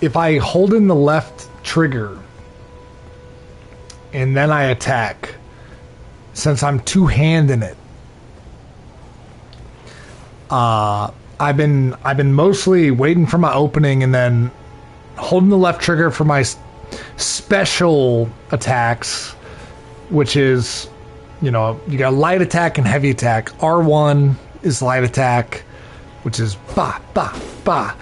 if I hold in the left trigger and then I attack, since I'm two-handing it, I've been mostly waiting for my opening and then holding the left trigger for my special attacks, which is, you know, you got light attack and heavy attack. R1 is light attack, which is ba ba ba,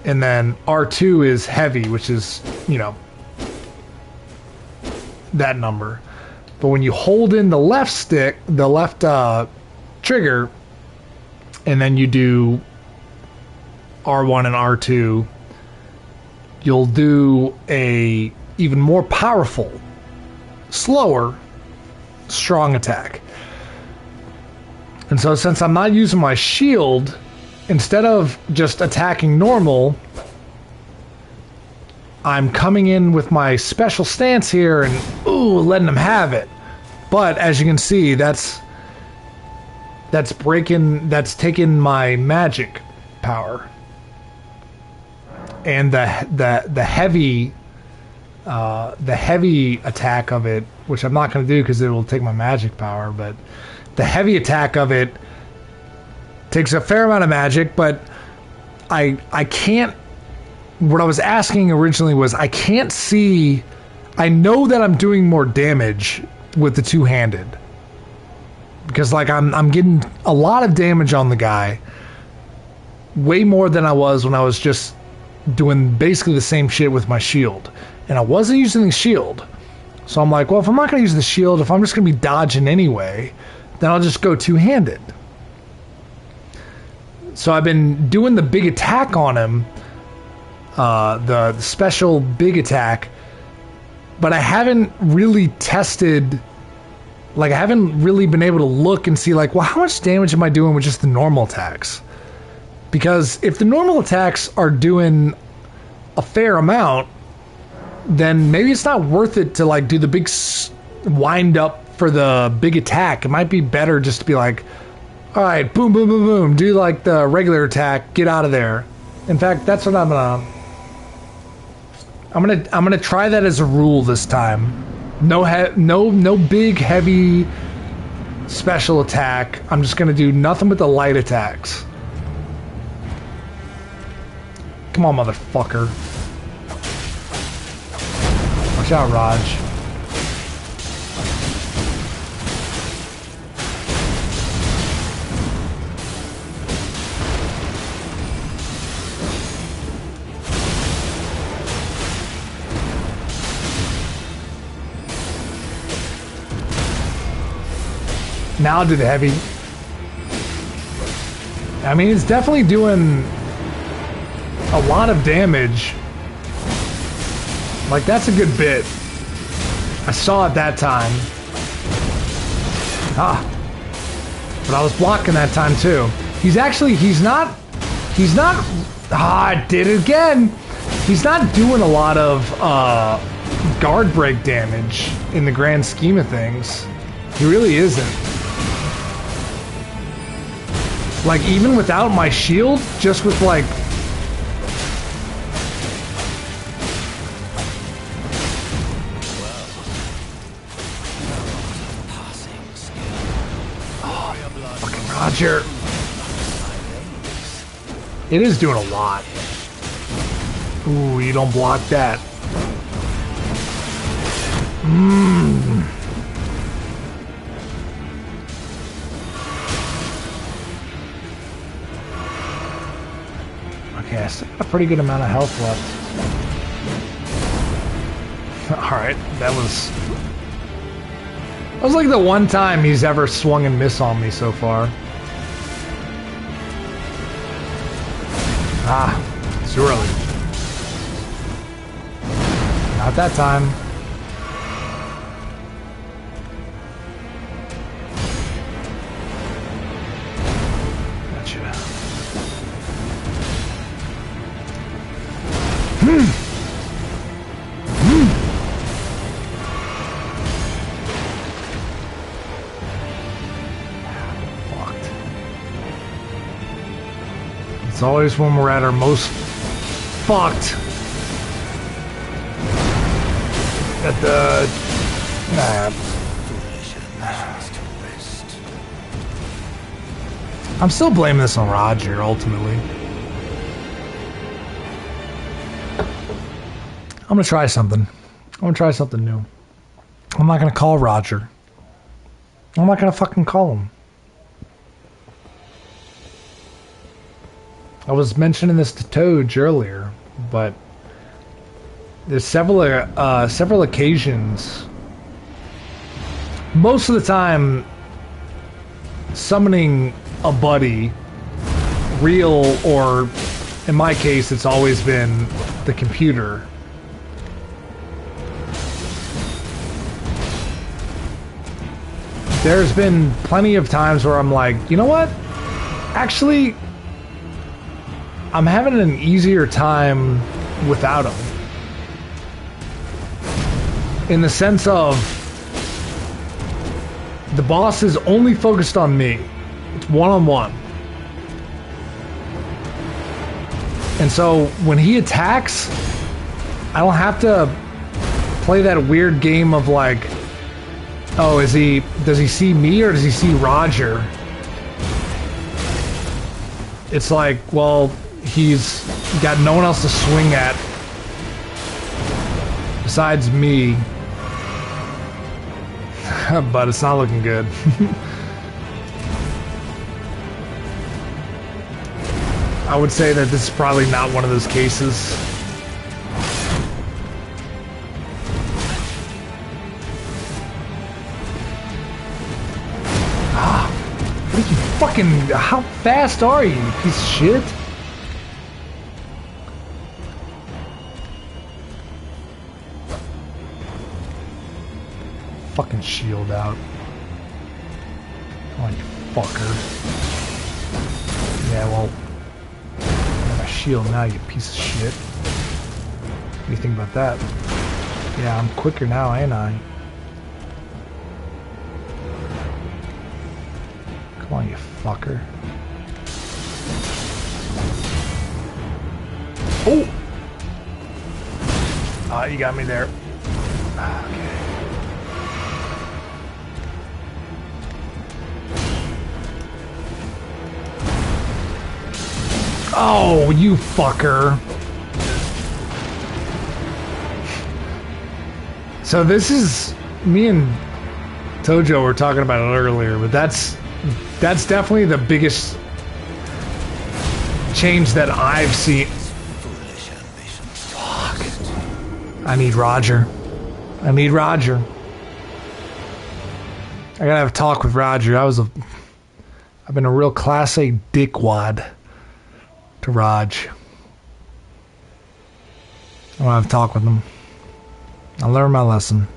and then R2 is heavy, which is, you know, that number. But when you hold in the left stick, the left trigger, and then you do R1 and R2, you'll do a even more powerful slower strong attack. And so since I'm not using my shield, instead of just attacking normal, I'm coming in with my special stance here and letting them have it. But as you can see, that's taking my magic power. And the heavy attack of it, which I'm not going to do because it will take my magic power, but the heavy attack of it takes a fair amount of magic, but I can't. What I was asking originally was I can't see. I know that I'm doing more damage with the two-handed because like I'm getting a lot of damage on the guy, way more than I was when I was just doing basically the same shit with my shield, and I wasn't using the shield. So I'm like, well, if I'm not going to use the shield, if I'm just going to be dodging anyway, then I'll just go two-handed. So I've been doing the big attack on him, the special big attack, but I haven't really tested, like I haven't really been able to look and see like, well, how much damage am I doing with just the normal attacks? Because if the normal attacks are doing a fair amount, then maybe it's not worth it to like do the big wind up for the big attack. It might be better just to be like, all right, boom, boom, boom, boom, do like the regular attack, get out of there. In fact, that's what I'm gonna try that as a rule this time. No big heavy special attack. I'm just gonna do nothing but the light attacks. Come on, motherfucker. Watch out, Raj. Now I'll do the heavy. I mean, it's definitely doing a lot of damage. Like, that's a good bit. I saw it that time. But I was blocking that time too. He's not, I did it again. He's not doing a lot of guard break damage in the grand scheme of things. He really isn't. Like, even without my shield, just with like... Oh, fucking Roger. It is doing a lot. Ooh, you don't block that. Okay, I still got a pretty good amount of health left. Alright, that was like the one time he's ever swung and missed on me so far. It's too early. Not that time. It's always when we're at our most fucked. At the... I'm still blaming this on Roger, ultimately. I'm gonna try something. I'm gonna try something new. I'm not gonna call Roger. I'm not gonna fucking call him. I was mentioning this to Toad earlier, but there's several occasions. Most of the time, summoning a buddy, real or in my case, it's always been the computer. there's been plenty of times where I'm like, you know what? Actually, I'm having an easier time without him. In the sense of the boss is only focused on me. It's one-on-one. And so when he attacks, I don't have to play that weird game of like, oh, does he see me or does he see Roger? It's like, well, he's got no one else to swing at besides me. But it's not looking good. I would say that this is probably not one of those cases. What are you fucking... How fast are you, you piece of shit? Fucking shield out. Oh, you fucker. Yeah, well... I got my shield now, you piece of shit. What do you think about that? Yeah, I'm quicker now, ain't I? Come on, you fucker. Oh! Ah, you got me there. Okay. Oh, you fucker. So this is... Me and Tojo were talking about it earlier, but that's definitely the biggest change that I've seen. Fuck. I need Roger. I need Roger. I gotta have a talk with Roger. I've been a real class A dickwad to Raj. I want to have a talk with him. I learned my lesson.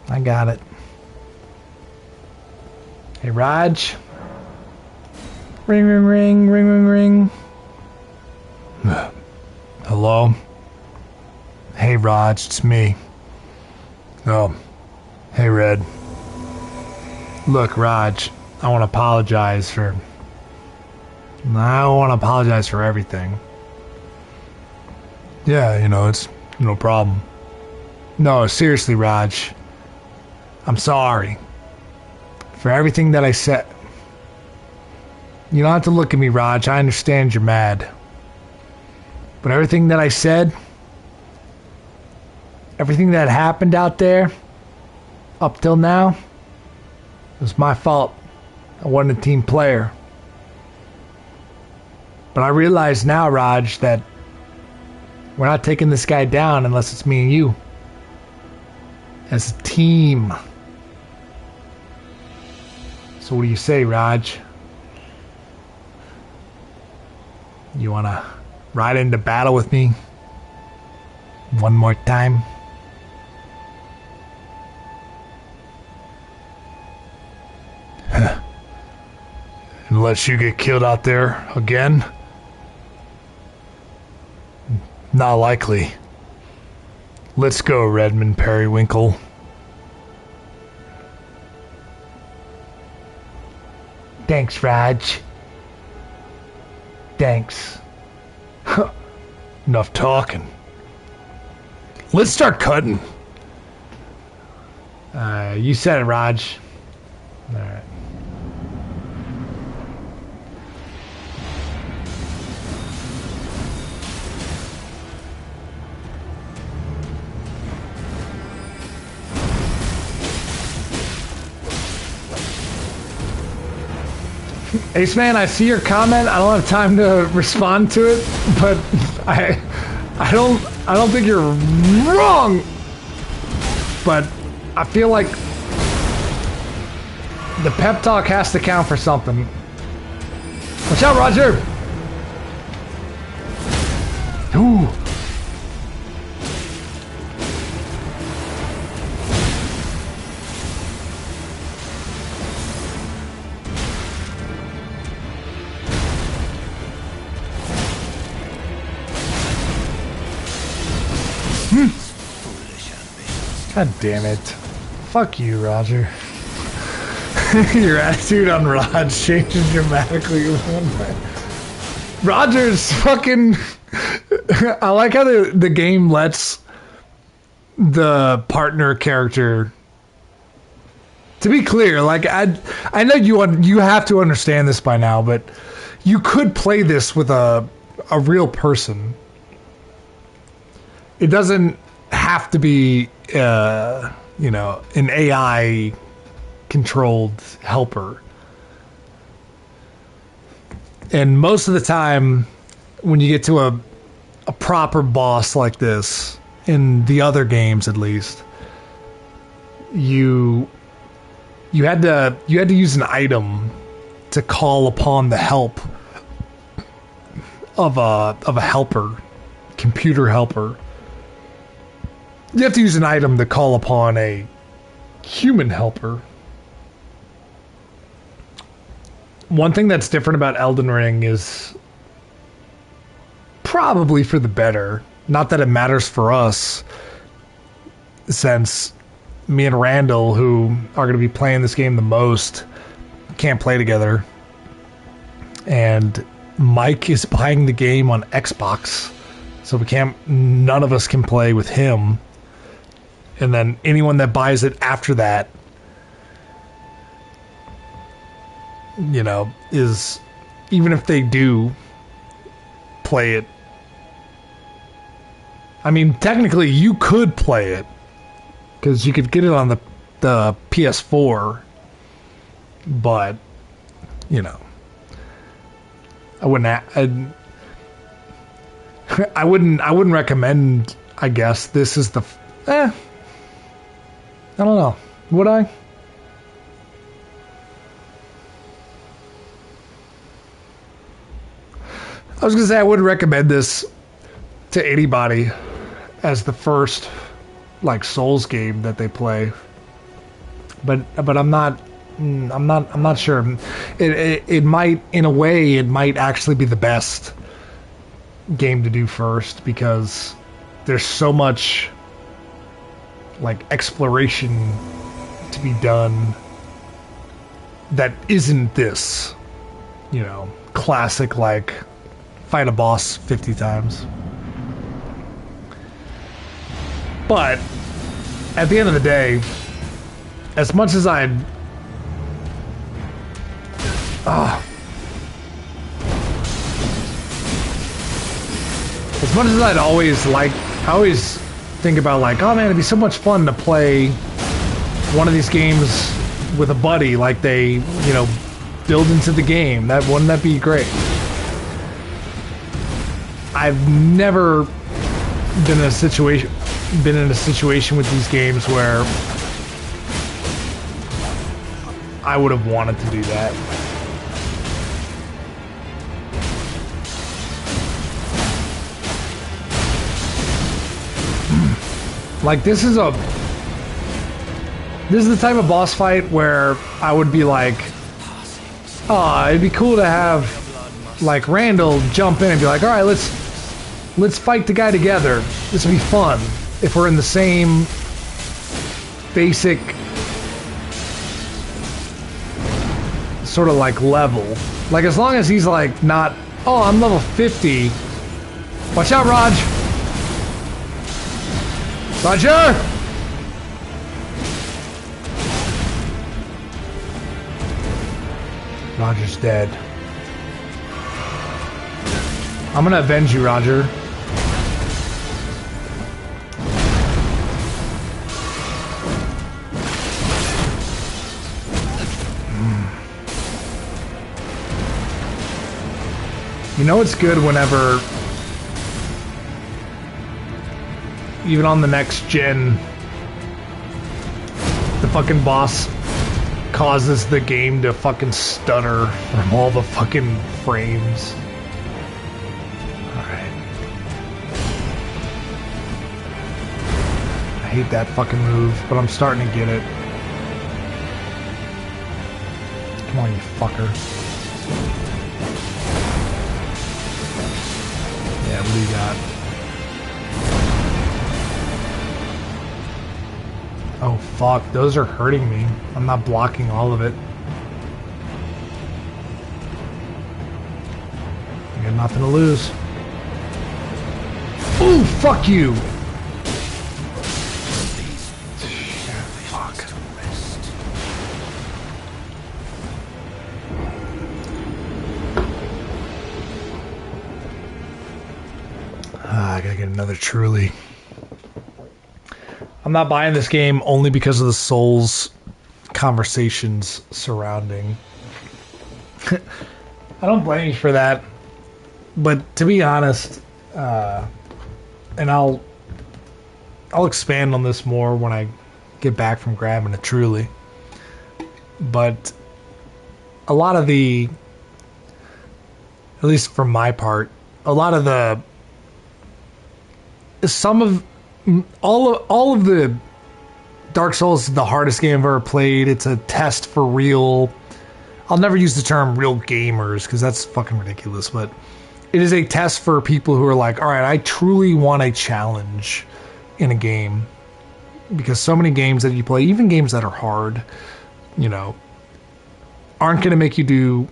I got it. Hey, Raj. Ring, ring, ring, ring, ring, ring. Hello? Hey, Raj, it's me. Oh. Hey, Red. Look, Raj, I want to apologize for... I want to apologize for everything. Yeah, you know, it's no problem. No, seriously, Raj. I'm sorry. For everything that I said. You don't have to look at me, Raj. I understand you're mad. But everything that I said, everything that happened out there, up till now, it was my fault. I wasn't a team player. But I realize now, Raj, that we're not taking this guy down unless it's me and you. As a team. So what do you say, Raj? You wanna ride into battle with me? One more time? Unless you get killed out there again? Not likely. Let's go, Redmond Periwinkle. Thanks, Raj. Thanks. Enough talking. Let's start cutting. You said it, Raj. Alright. Ace Man, I see your comment. I don't have time to respond to it, but I don't think you're wrong. But I feel like the pep talk has to count for something. Watch out, Roger. Ooh. God damn it. Fuck you, Roger. Your attitude on Raj changes dramatically. Roger's fucking... I like how the game lets the partner character... To be clear, like, I know you have to understand this by now, but you could play this with a real person. It doesn't have to be, an AI controlled helper. And most of the time, when you get to a proper boss like this, in the other games at least, you had to use an item to call upon the help of a helper, computer helper. You have to use an item to call upon a human helper. One thing that's different about Elden Ring is probably for the better. Not that it matters for us, since me and Randall, who are going to be playing this game the most, can't play together. And Mike is buying the game on Xbox, so none of us can play with him. And then anyone that buys it after that, is, even if they do play it, I mean, technically you could play it, because you could get it on the PS4, but, I wouldn't recommend, I guess, this is the, I don't know, would I? I was going to say I wouldn't recommend this to anybody as the first, like, Souls game that they play. But I'm not sure. It might, in a way, it might actually be the best game to do first, because there's so much, like, exploration to be done that isn't this, classic, like, fight a boss 50 times. But at the end of the day, as much as I'd I always think about, like, oh man, it'd be so much fun to play one of these games with a buddy, like they, build into the game. Wouldn't that be great? I've never been in a situation with these games where I would have wanted to do that. Like, this is the type of boss fight where I would be like, oh, it'd be cool to have, like, Randall jump in and be like, all right, let's fight the guy together. This would be fun if we're in the same basic sort of, like, level. Like, as long as he's, like, not, oh, I'm level 50. Watch out, Raj. Roger! Roger's dead. I'm gonna avenge you, Roger. You know it's good whenever, even on the next gen, the fucking boss causes the game to fucking stutter from all the fucking frames. Alright. I hate that fucking move, but I'm starting to get it. Come on, you fucker. Yeah, what do you got? Oh fuck, those are hurting me. I'm not blocking all of it. I got nothing to lose. Ooh, fuck you! Fuck. I gotta get another truly. I'm not buying this game only because of the Souls conversations surrounding. I don't blame you for that. But to be honest, and I'll expand on this more when I get back from grabbing a truly. But a lot of the, at least for my part, a lot of the, all of the Dark Souls is the hardest game I've ever played. It's a test for real. I'll never use the term real gamers because that's fucking ridiculous, but it is a test for people who are like, all right, I truly want a challenge in a game. Because so many games that you play, even games that are hard, you know, aren't going to make you do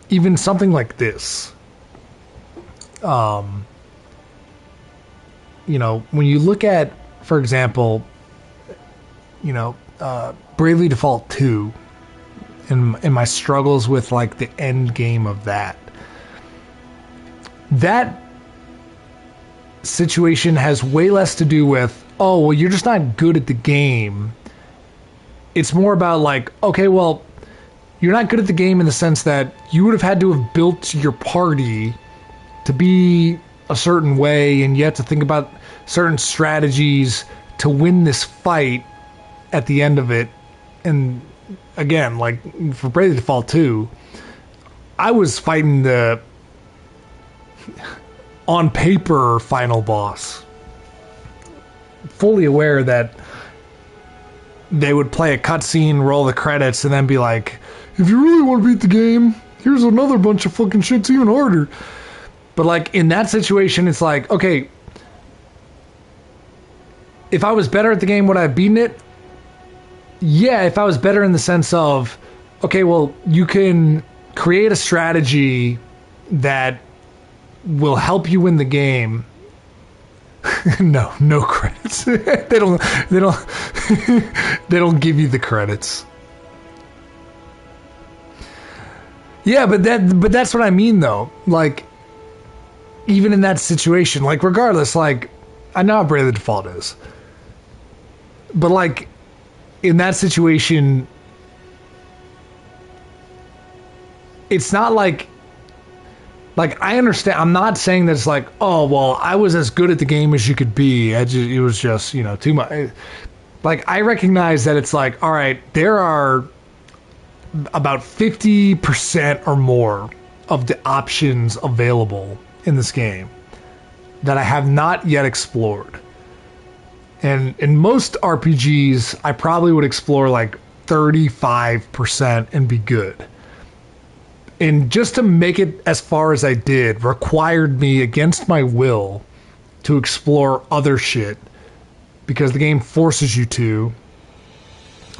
even something like this. You know, when you look at, for example, you know, Bravely Default 2 and my struggles with like the end game of that situation has way less to do with, oh, well, you're just not good at the game. It's more about like, okay, well, you're not good at the game in the sense that you would have had to have built your party to be a certain way, and you have to think about certain strategies to win this fight at the end of it. And again, like for Bravely Default 2, I was fighting the on paper final boss, fully aware that they would play a cutscene, roll the credits, and then be like, if you really want to beat the game, here's another bunch of fucking shit's even harder. But like in that situation, it's like, okay, if I was better at the game, would I have beaten it? Yeah, if I was better in the sense of, okay, well, you can create a strategy that will help you win the game. No credits. they don't they don't give you the credits. Yeah, but that's what I mean though. Like even in that situation, like regardless, like I know how Bravely Default is. But like in that situation, it's not like I understand. I'm not saying that it's like, oh well, I was as good at the game as you could be. It was just, you know, too much. Like I recognize that it's like, all right, there are about 50% or more of the options available in this game that I have not yet explored. And in most RPGs, I probably would explore like 35% and be good. And just to make it as far as I did required me, against my will, to explore other shit because the game forces you to.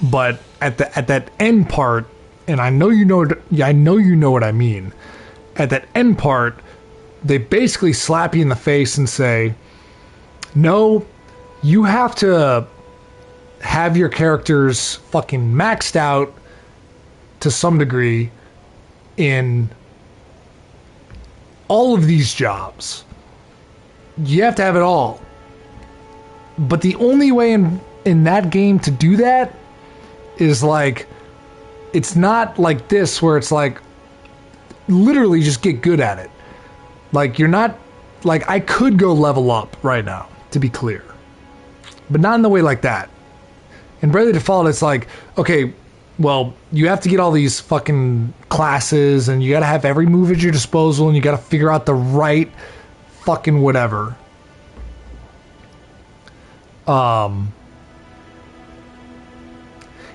But at that end part, and I know you know what I mean. At that end part, they basically slap you in the face and say, "No, you have to have your characters fucking maxed out to some degree in all of these jobs. You have to have it all. But the only way in that game to do that is like, it's not like this where it's like, literally just get good at it. Like, you're not, like, I could go level up right now, to be clear. But not in the way like that. In Bravely Default, it's like, okay, well, you have to get all these fucking classes, and you gotta have every move at your disposal, and you gotta figure out the right fucking whatever.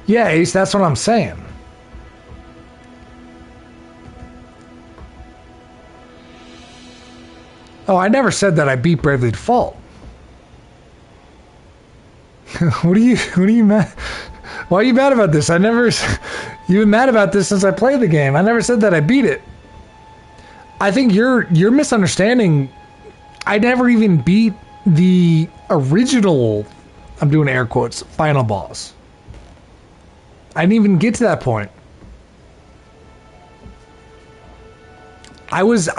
Yeah, Ace, that's what I'm saying. Oh, I never said that I beat Bravely Default. What are you mad? Why are you mad about this? You've been mad about this since I played the game. I never said that I beat it. I think you're misunderstanding. I never even beat the original, I'm doing air quotes, final boss. I didn't even get to that point. I was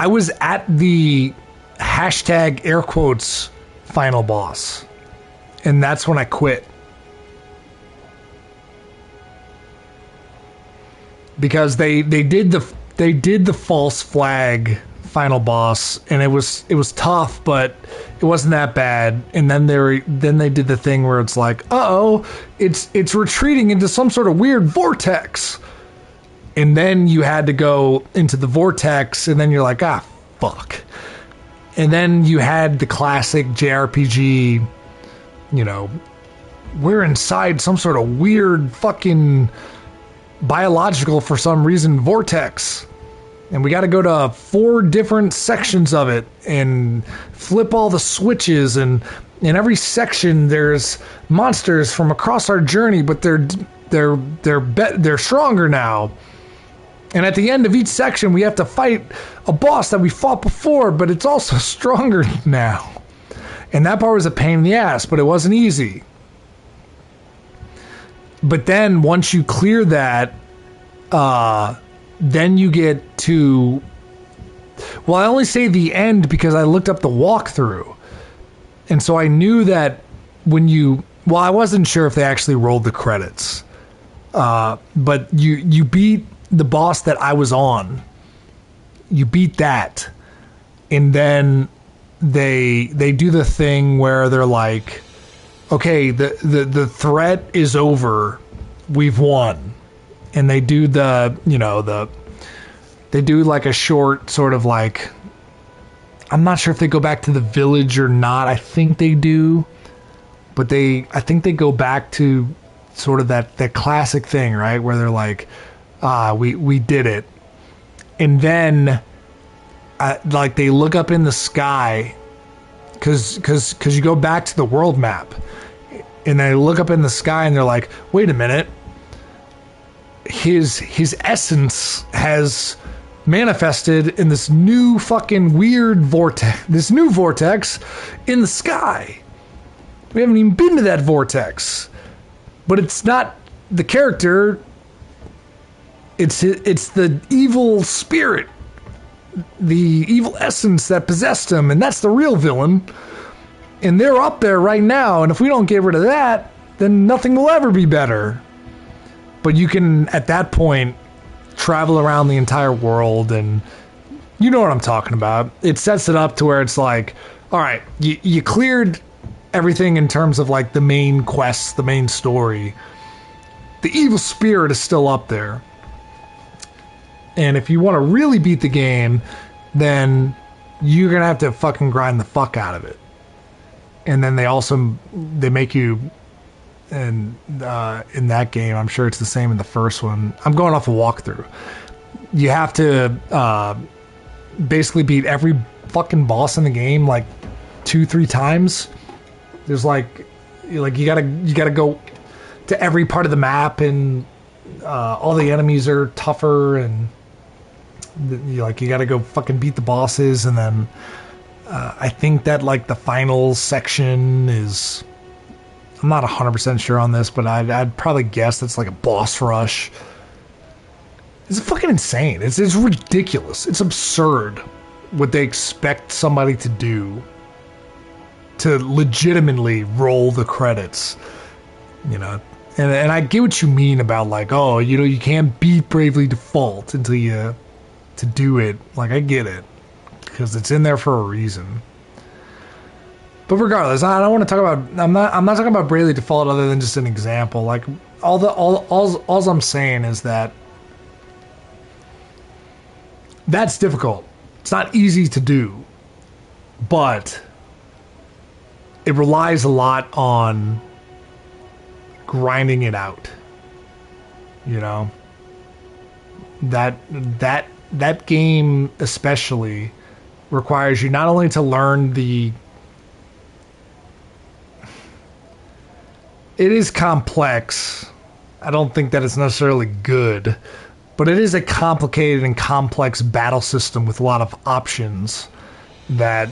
at the hashtag air quotes final boss. And that's when I quit. Because they did the false flag final boss, and it was tough, but it wasn't that bad. And then they did the thing where it's like, it's retreating into some sort of weird vortex. And then you had to go into the vortex, and then you're like, fuck. And then you had the classic JRPG, we're inside some sort of weird fucking biological, for some reason, vortex. And we got to go to 4 different sections of it and flip all the switches. And in every section, there's monsters from across our journey, but they're stronger now. And at the end of each section, we have to fight a boss that we fought before, but it's also stronger now. And that part was a pain in the ass, but it wasn't easy. But then once you clear that, then you get to... Well, I only say the end because I looked up the walkthrough. And so I knew that when you... Well, I wasn't sure if they actually rolled the credits. But you beat the boss that I was on. You beat that. And then they do the thing where they're like, okay, the threat is over. We've won. And they do they do like a short sort of like, I'm not sure if they go back to the village or not. I think they do. But I think they go back to sort of that classic thing, right? Where they're like, we did it. And then like they look up in the sky because you go back to the world map, and they look up in the sky and they're like, wait a minute, his essence has manifested in this new fucking weird vortex, this new vortex in the sky. We haven't even been to that vortex, but it's not the character. It's the evil spirit, the evil essence that possessed him, and that's the real villain. And they're up there right now, and if we don't get rid of that, then nothing will ever be better. But you can, at that point, travel around the entire world, and you know what I'm talking about. It sets it up to where it's like, all right, you cleared everything in terms of like the main quests, the main story. The evil spirit is still up there. And if you want to really beat the game, then you're going to have to fucking grind the fuck out of it. And then they make you, and in that game, I'm sure it's the same in the first one. I'm going off a walkthrough. You have to basically beat every fucking boss in the game like 2-3 times. There's like you gotta go to every part of the map, and all the enemies are tougher, and you gotta go fucking beat the bosses. And then I think that like the final section is, I'm not 100% sure on this, but I'd probably guess that's like a boss rush. It's fucking insane. It's ridiculous. It's absurd what they expect somebody to do to legitimately roll the credits, And I get what you mean about like, you can't beat Bravely Default until you to do it. Like, I get it, because it's in there for a reason. But regardless, I don't want to talk about. I'm not talking about Bravely Default other than just an example. Like all I'm saying is that that's difficult. It's not easy to do, but it relies a lot on grinding it out. That game especially requires you not only to learn it is complex. I don't think that it's necessarily good, but it is a complicated and complex battle system with a lot of options that,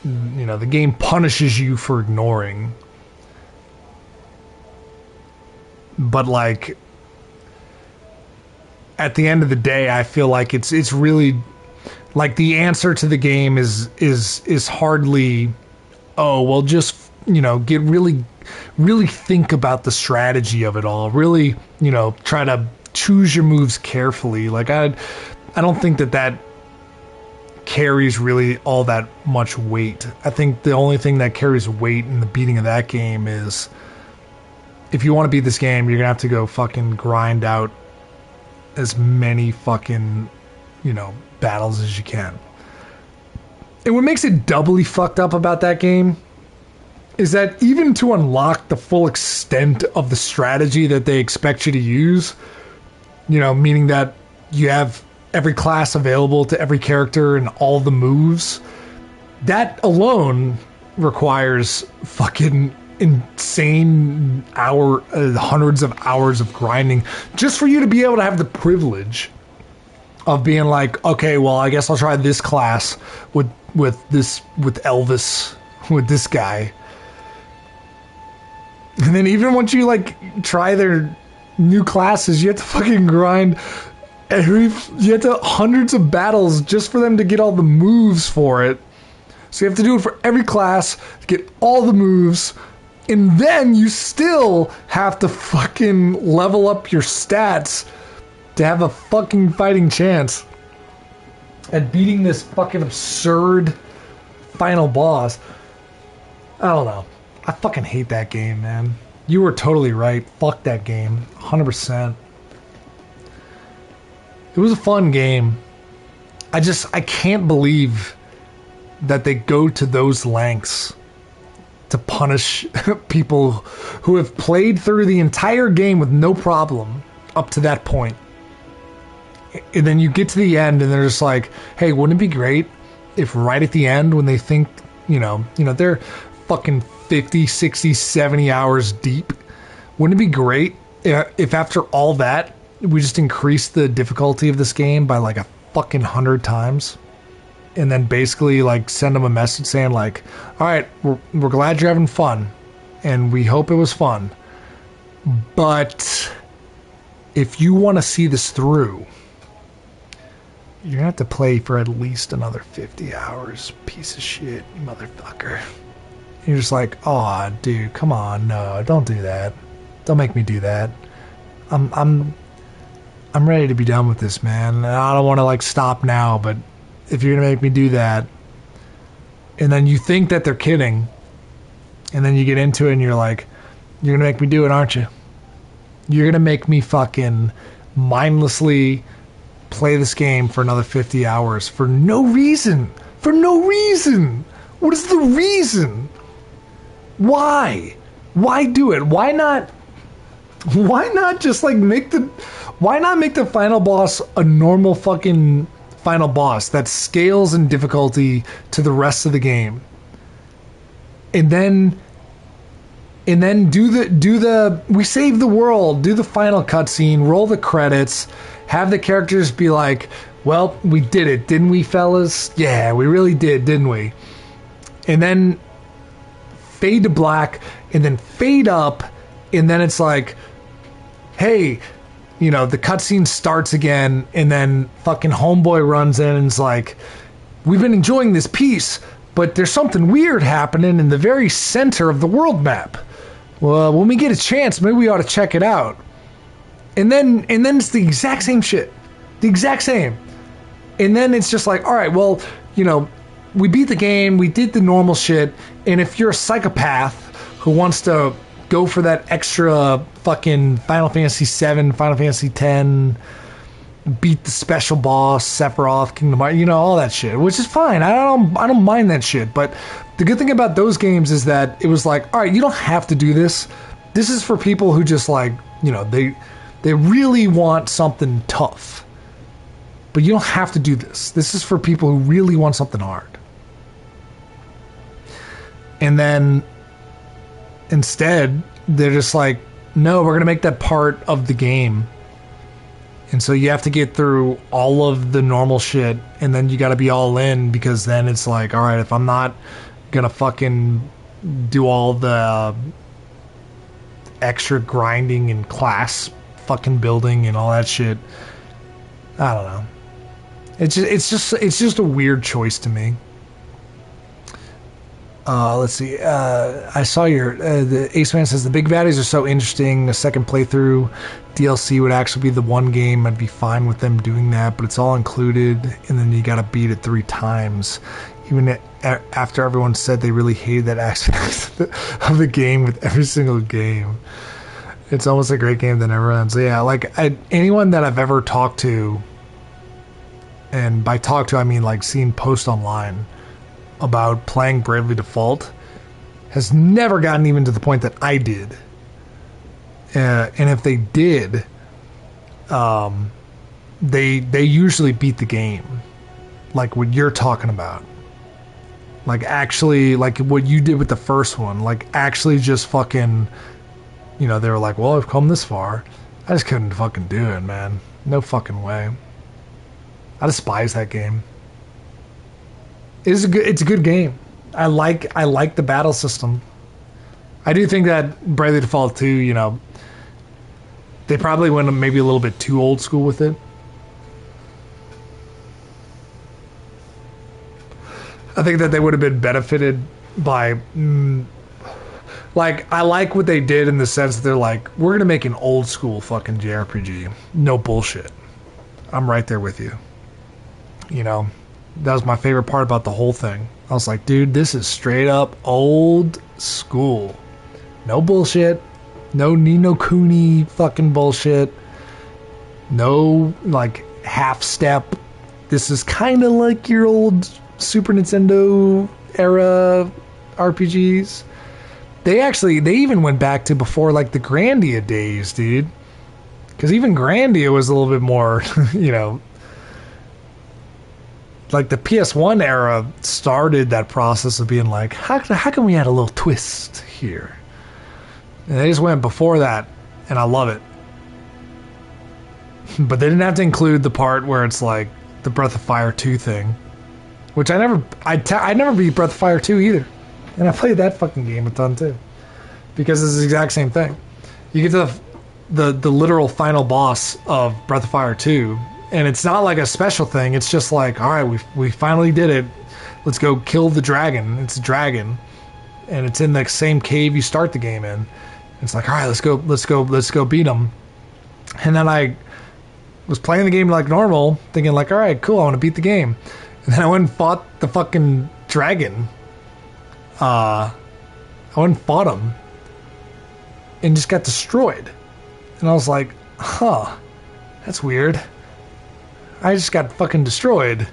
you know, the game punishes you for ignoring. But like, at the end of the day, I feel like it's really like the answer to the game is hardly, oh well, just, you know, get really think about the strategy of it all. Really, you know, try to choose your moves carefully. Like I don't think that carries really all that much weight. I think the only thing that carries weight in the beating of that game is, if you want to beat this game, you're gonna have to go fucking grind out as many fucking, you know, battles as you can. And what makes it doubly fucked up about that game is that even to unlock the full extent of the strategy that they expect you to use, you know, meaning that you have every class available to every character and all the moves, that alone requires fucking insane hundreds of hours of grinding just for you to be able to have the privilege of being like, okay, well, I guess I'll try this class with Elvis, with this guy. And then even once you like try their new classes, you have to fucking grind you have to hundreds of battles just for them to get all the moves for it. So you have to do it for every class to get all the moves, and then you still have to fucking level up your stats to have a fucking fighting chance at beating this fucking absurd final boss. I don't know. I fucking hate that game, man. You were totally right. Fuck that game. 100%. It was a fun game. I can't believe that they go to those lengths to punish people who have played through the entire game with no problem up to that point. And then you get to the end and they're just like, hey, wouldn't it be great if right at the end, when they think, you know, they're fucking 50, 60, 70 hours deep, wouldn't it be great if after all that, we just increase the difficulty of this game by like a fucking 100 times? And then basically like send them a message saying like, all right, we're glad you're having fun and we hope it was fun, but if you want to see this through, you're gonna have to play for at least another 50 hours, piece of shit, motherfucker. And you're just like, oh dude, come on, no, don't do that, don't make me do that. I'm ready to be done with this, man, and I don't want to like stop now, but if you're gonna make me do that, and then you think that they're kidding, and then you get into it and you're like, you're gonna make me do it, aren't you? You're gonna make me fucking mindlessly play this game for another 50 hours for no reason. For no reason. What is the reason? Why? Why do it? Why not just like why not make the final boss a normal fucking final boss that scales in difficulty to the rest of the game? And then do the we save the world, do the final cutscene, roll the credits, have the characters be like, well, we did it, didn't we, fellas? Yeah, we really did, didn't we? And then fade to black, and then fade up, and then it's like, hey, you know, the cutscene starts again, and then fucking homeboy runs in and is like, we've been enjoying this piece, but there's something weird happening in the very center of the world map. Well, when we get a chance, maybe we ought to check it out. And then it's the exact same shit. The exact same. And then it's just like, all right, well, you know, we beat the game, we did the normal shit, and if you're a psychopath who wants to go for that extra fucking Final Fantasy 7, Final Fantasy 10, beat the special boss, Sephiroth, Kingdom Hearts, you know, all that shit, which is fine. I don't mind that shit. But the good thing about those games is that it was like, all right, you don't have to do this. This is for people who just like, you know, they really want something tough. But you don't have to do this. This is for people who really want something hard. And then instead, they're just like, no, we're gonna make that part of the game. And so you have to get through all of the normal shit, and then you got to be all in, because then it's like, all right, if I'm not gonna fucking do all the extra grinding and class fucking building and all that shit, I don't know. It's just a weird choice to me. Let's see. I saw the Ace Man says the big baddies are so interesting. A second playthrough DLC would actually be the one game. I'd be fine with them doing that, but it's all included, and then you got to beat it 3 times. Even after everyone said they really hated that aspect of the game with every single game. It's almost a great game that never ends. So yeah, like anyone that I've ever talked to, and by talk to I mean like seen post online about playing Bravely Default, has never gotten even to the point that I did. And if they did, they usually beat the game, like what you're talking about. Like actually, like what you did with the first one, like actually just fucking, you know, they were like, well, I've come this far. I just couldn't fucking do it, man. No fucking way. I despise that game. It's a good game. I like the battle system. I do think that Bravely Default 2, you know, they probably went maybe a little bit too old school with it. I think that they would have been benefited by like, I like what they did in the sense that they're like, we're gonna make an old school fucking JRPG. No bullshit. I'm right there with you. You know, that was my favorite part about the whole thing. I was like, dude, this is straight up old school. No bullshit. No Ni no Kuni fucking bullshit. No, like, half step. This is kind of like your old Super Nintendo era RPGs. They even went back to before, like, the Grandia days, dude. Because even Grandia was a little bit more, you know, like the PS1 era started that process of being like, how can we add a little twist here? And they just went before that, and I love it. But they didn't have to include the part where it's like the Breath of Fire 2 thing, which I never beat Breath of Fire 2 either, and I played that fucking game a ton too, because it's the exact same thing. You get to the literal final boss of Breath of Fire 2. And it's not like a special thing. It's just like, all right, we finally did it. Let's go kill the dragon. It's a dragon, and it's in the same cave you start the game in. It's like, all right, let's go beat him. And then I was playing the game like normal, thinking like, all right, cool, I want to beat the game. And then I went and fought the fucking dragon. I went and fought him, and just got destroyed. And I was like, huh, that's weird. I just got fucking destroyed.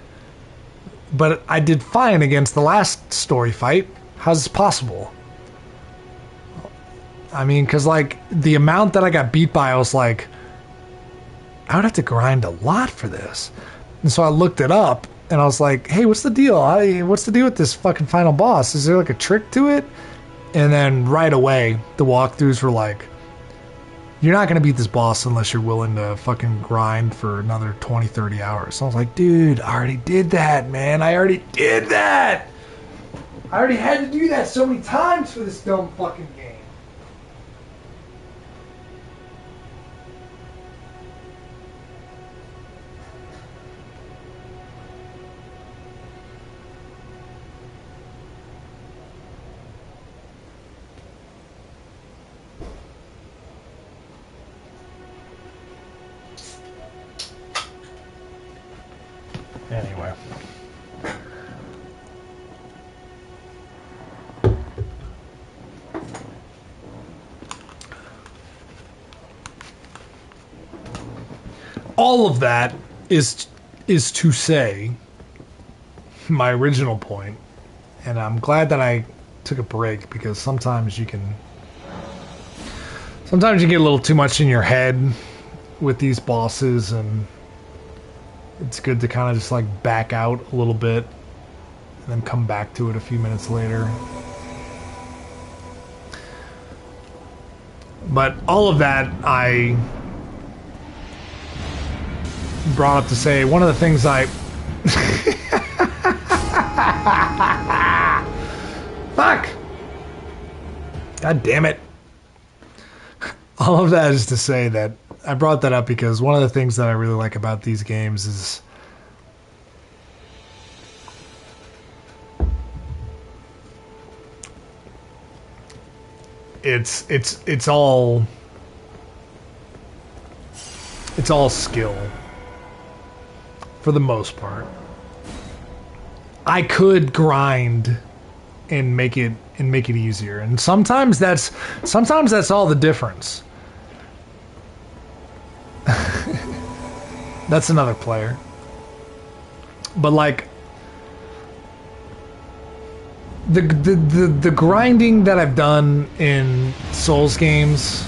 But I did fine against the last story fight. How's this possible? I mean, because, like, the amount that I got beat by, I was like, I would have to grind a lot for this. And so I looked it up, and I was like, hey, what's the deal? What's the deal with this fucking final boss? Is there, like, a trick to it? And then right away, the walkthroughs were like, you're not going to beat this boss unless you're willing to fucking grind for another 20, 30 hours. So I was like, dude, I already did that, man. I already did that. I already had to do that so many times for this dumb fucking game. Anyway. All of that is to say my original point, and I'm glad that I took a break, because sometimes you get a little too much in your head with these bosses, and it's good to kind of just like back out a little bit and then come back to it a few minutes later. But all of that I brought up to say one of the things I fuck, god damn it. All of that is to say that I brought that up because one of the things that I really like about these games is it's all skill for the most part. I could grind and make it easier, and sometimes that's all the difference. That's another player. But like the grinding that I've done in Souls games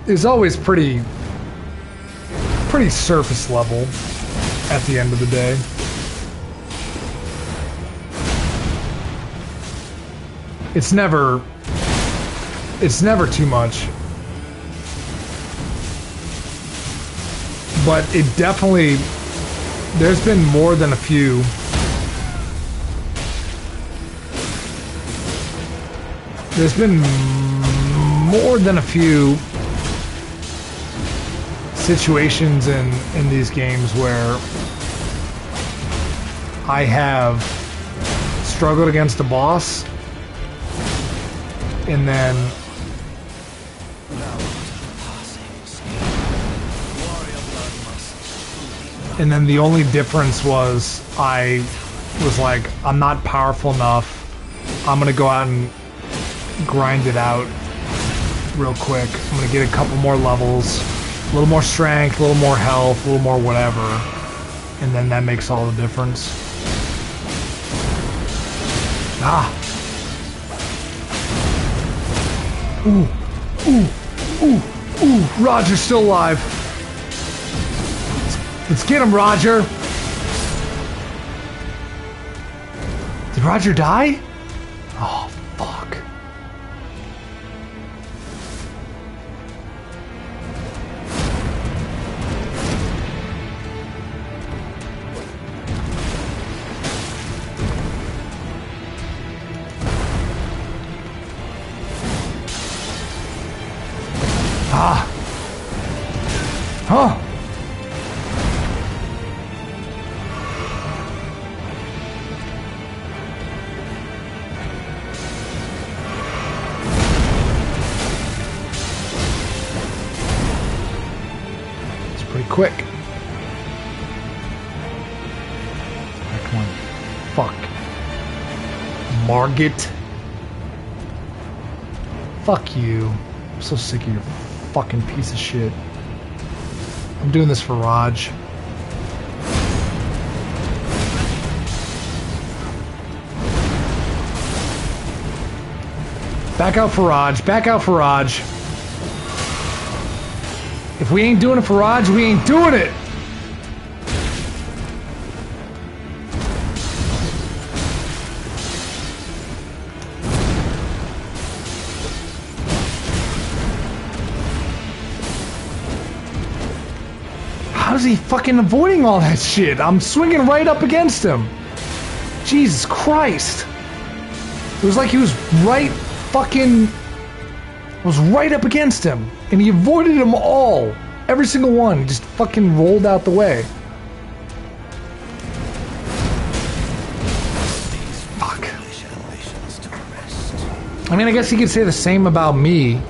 is always pretty surface level at the end of the day. It's never too much. But it definitely, there's been more than a few situations in these games where I have struggled against a boss and then the only difference was I was like, I'm not powerful enough. I'm gonna go out and grind it out real quick. I'm gonna get a couple more levels, a little more strength, a little more health, a little more whatever, and then that makes all the difference. Ah. Ooh, Roger's still alive. Let's get him, Roger. Did Roger die? Oh, fuck. Ah. Huh. Quick. Come on. Fuck. Margit. Fuck you. I'm so sick of your fucking piece of shit. I'm doing this for Raj. Back out for Raj. Back out for Raj. If we ain't doing it for Raj, we ain't doing it! How's he fucking avoiding all that shit? I'm swinging right up against him. Jesus Christ. It was like he was right up against him. And he avoided them all. Every single one. He just fucking rolled out the way. Fuck. I mean, I guess you could say the same about me.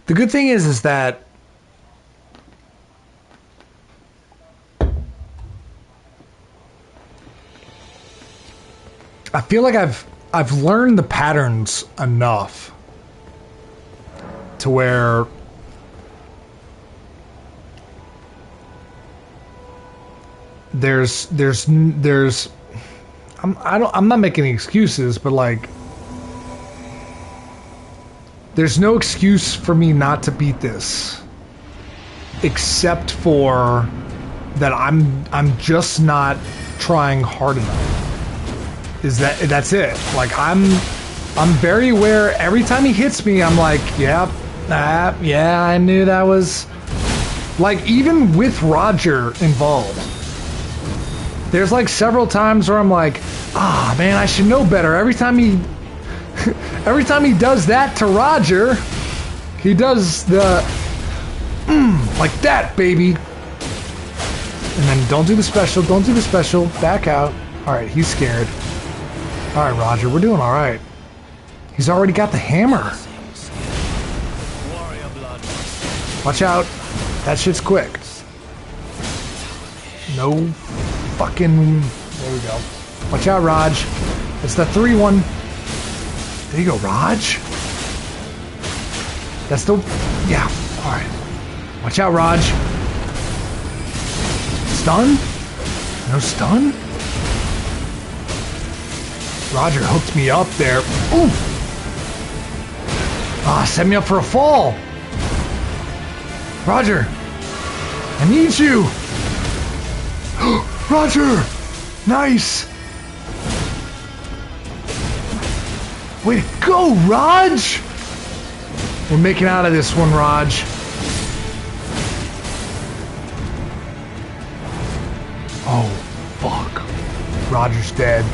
The good thing is that I feel like I've learned the patterns enough to where I'm not making any excuses, but like there's no excuse for me not to beat this, except for that I'm just not trying hard enough. that's it. Like I'm very aware. Every time he hits me, I'm like, yep, yeah, I knew that was. Like even with Roger involved, there's like several times where I'm like, ah, man, I should know better. Every time he does that to Roger, he does the like that, baby. And then don't do the special, back out. All right, he's scared. All right, Roger, we're doing all right. He's already got the hammer. Watch out. That shit's quick. No fucking... There we go. Watch out, Raj. It's the 3-1. There you go, Raj. That's the... Yeah, alright. Watch out, Raj. Stun? No stun? Roger hooked me up there. Ooh! Ah, set me up for a fall. Roger, I need you. Roger, nice. Way to go, Raj. We're making out of this one, Raj. Oh, fuck. Roger's dead.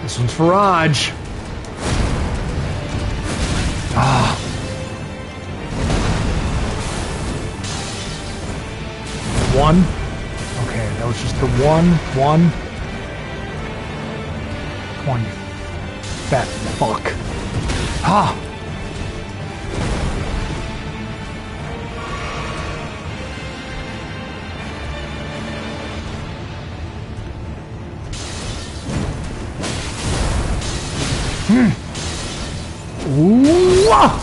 This one's for Raj. Ah. One. Okay, that was just the one. Come on, you fat fuck. Ha! Ooh! Ah!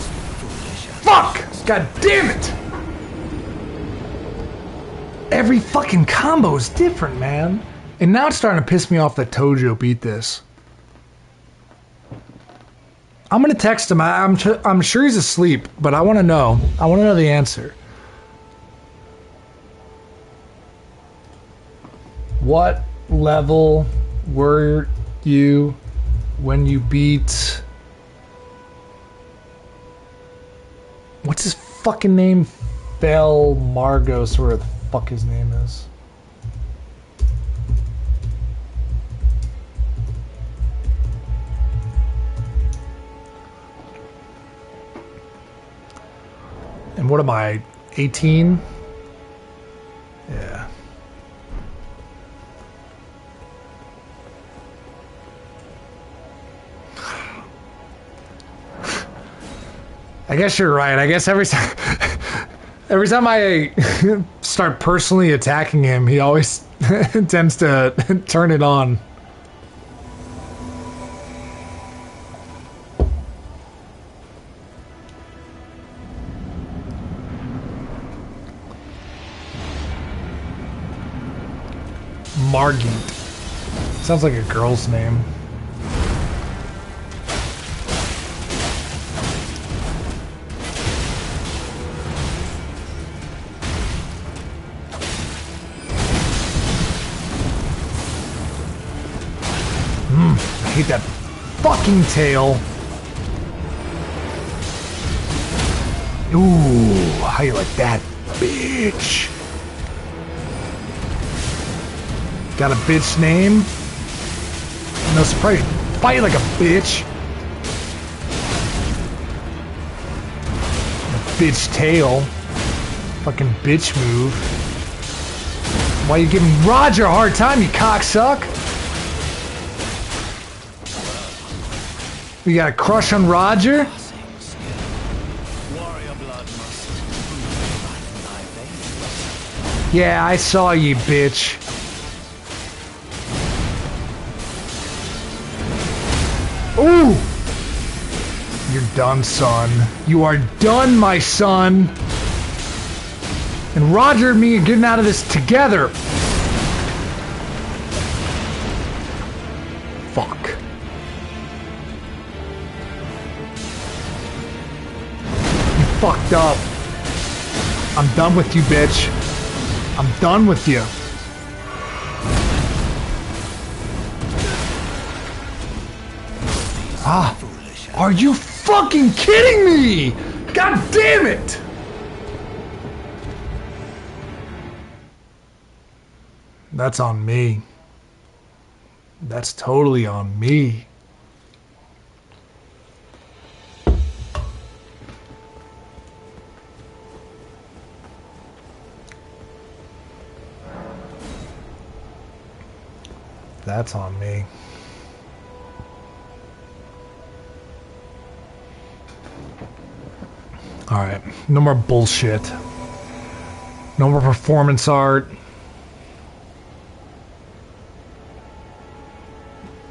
Fuck! God damn it! Every fucking combo is different, man. And now it's starting to piss me off that Tojo beat this. I'm gonna text him. I'm sure he's asleep, but I want to know. I want to know the answer. What level were you when you beat... What's his fucking name? Bell Margos, or whatever the fuck his name is. And what am I, 18? Yeah. I guess you're right. I guess every time I start personally attacking him, he always tends to turn it on. Margit. Sounds like a girl's name. I hate that fucking tail. Ooh, how you like that, bitch? Got a bitch name? No surprise. Fight like a bitch. A bitch tail. Fucking bitch move. Why you giving Roger a hard time, you cocksuck? We got a crush on Roger? Yeah, I saw you, bitch. Ooh! You're done, son. You are done, my son. And Roger and me are getting out of this together. Fuck. You fucked up. I'm done with you, bitch. I'm done with you. Ah, foolish. are you fucking kidding me? God damn it! That's on me. That's totally on me. That's on me. Alright, no more bullshit. No more performance art.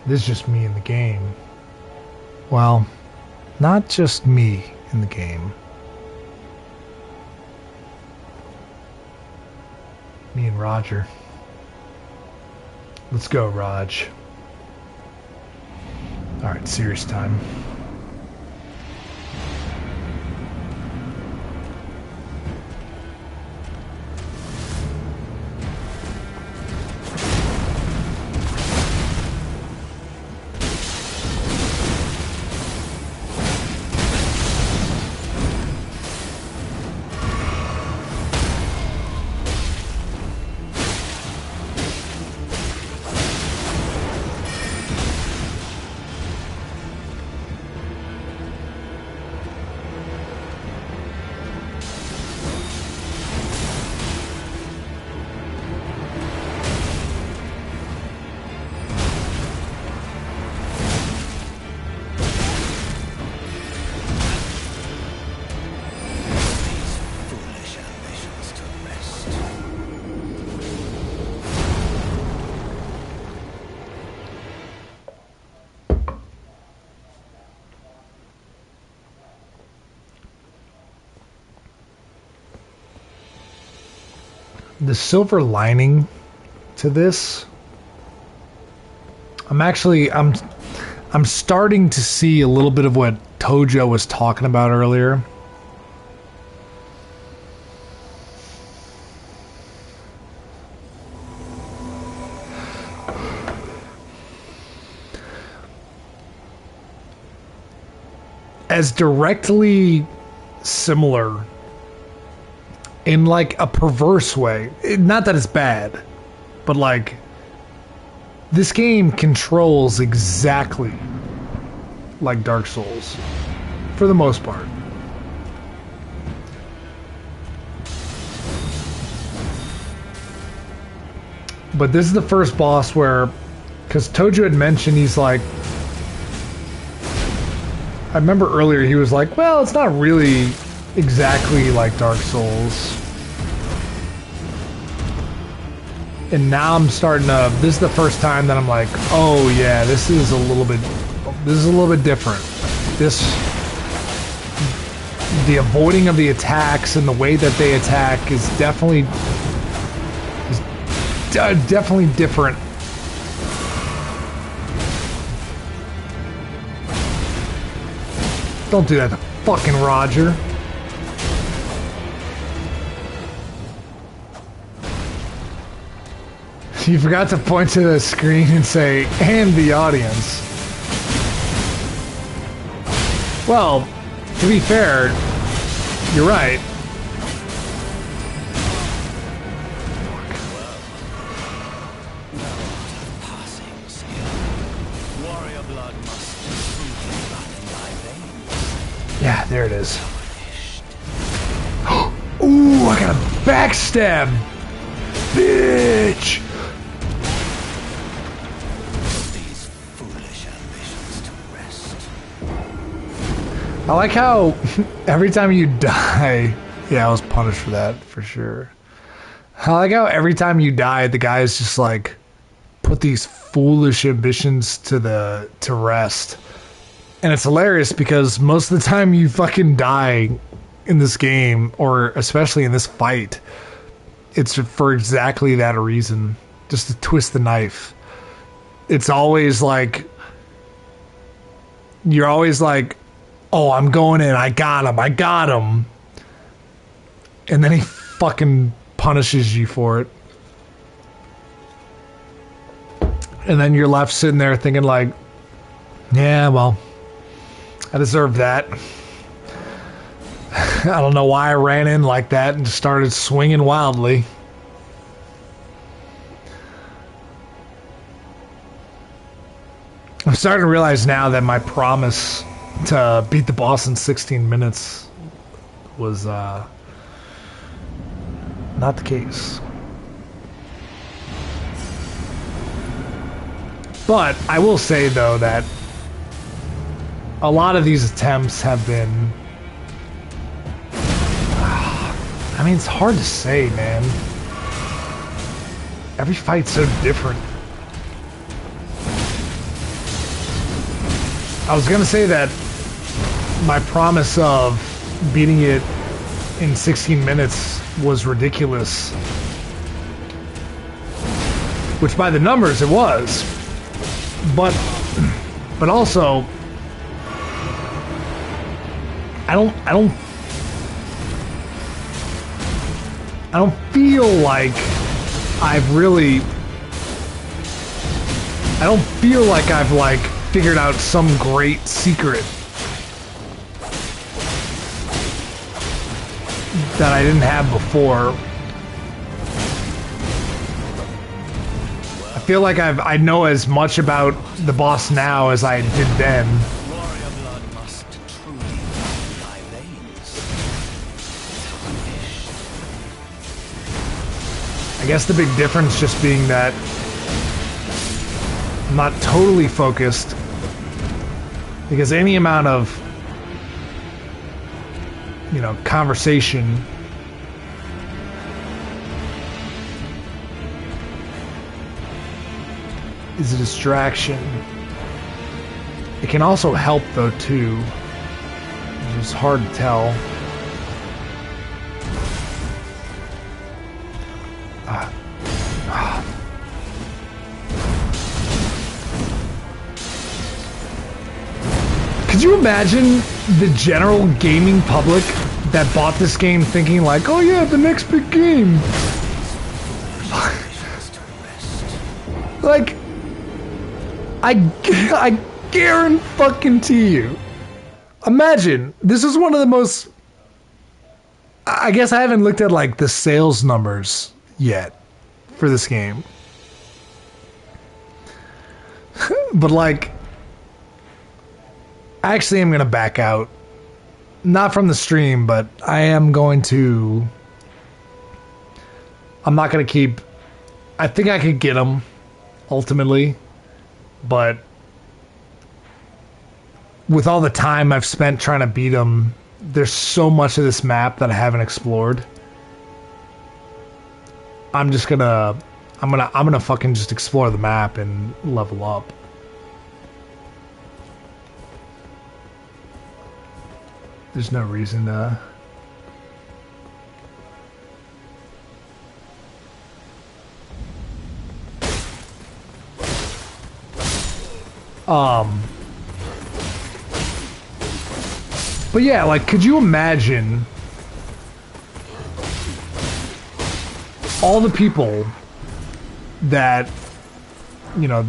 This is just me in the game. Well, not just me in the game. Me and Roger. Let's go, Raj. Alright, serious time. Foolish ambitions to rest. The silver lining to this, I'm starting to see a little bit of what Tojo was talking about earlier. As directly similar in like a perverse way. Not that it's bad, but like this game controls exactly like Dark Souls for the most part. But this is the first boss where, because Tojo had mentioned, he's like, I remember earlier he was like, well, it's not really exactly like Dark Souls. And now I'm starting to, this is the first time that I'm like, oh yeah, this is a little bit different. The avoiding of the attacks and the way that they attack is definitely different. Don't do that to fucking Roger. You forgot to point to the screen and say, and the audience. Well, to be fair, you're right. Passing skill. Warrior blood must truly run in thy veins. Yeah, there it is. Ooh, I got a backstab. Bitch. These foolish ambitions to rest. I like how every time you die, yeah, I was punished for that for sure. I like how every time you die, the guy is just like, put these foolish ambitions to rest. And it's hilarious because most of the time you fucking die in this game, or especially in this fight, it's for exactly that reason. Just to twist the knife. It's always like, you're always like, oh, I'm going in, I got him. And then he fucking punishes you for it. And then you're left sitting there thinking like, yeah, well, I deserve that. I don't know why I ran in like that and just started swinging wildly. I'm starting to realize now that my promise to beat the boss in 16 minutes was not the case. But I will say, though, that a lot of these attempts have been... I mean, it's hard to say, man. Every fight's so different. I was gonna say that my promise of beating it in 16 minutes was ridiculous. Which by the numbers it was. But also I don't feel like I've like figured out some great secret that I didn't have before. I feel like I know as much about the boss now as I did then. Warrior blood must truly run thy veins. I guess the big difference just being that I'm not totally focused, because any amount of, you know, conversation is a distraction. It can also help though too. It's hard to tell. Could you imagine the general gaming public that bought this game thinking like, oh yeah, the next big game? Like, I guarantee you. Imagine, this is one of the most... I guess I haven't looked at like the sales numbers yet for this game. But like, I actually am going to back out. Not from the stream, but I am going to... I'm not going to keep... I think I could get them, ultimately. But with all the time I've spent trying to beat them, there's so much of this map that I haven't explored. I'm gonna fucking just explore the map and level up. There's no reason to... But yeah, like, could you imagine all the people that, you know,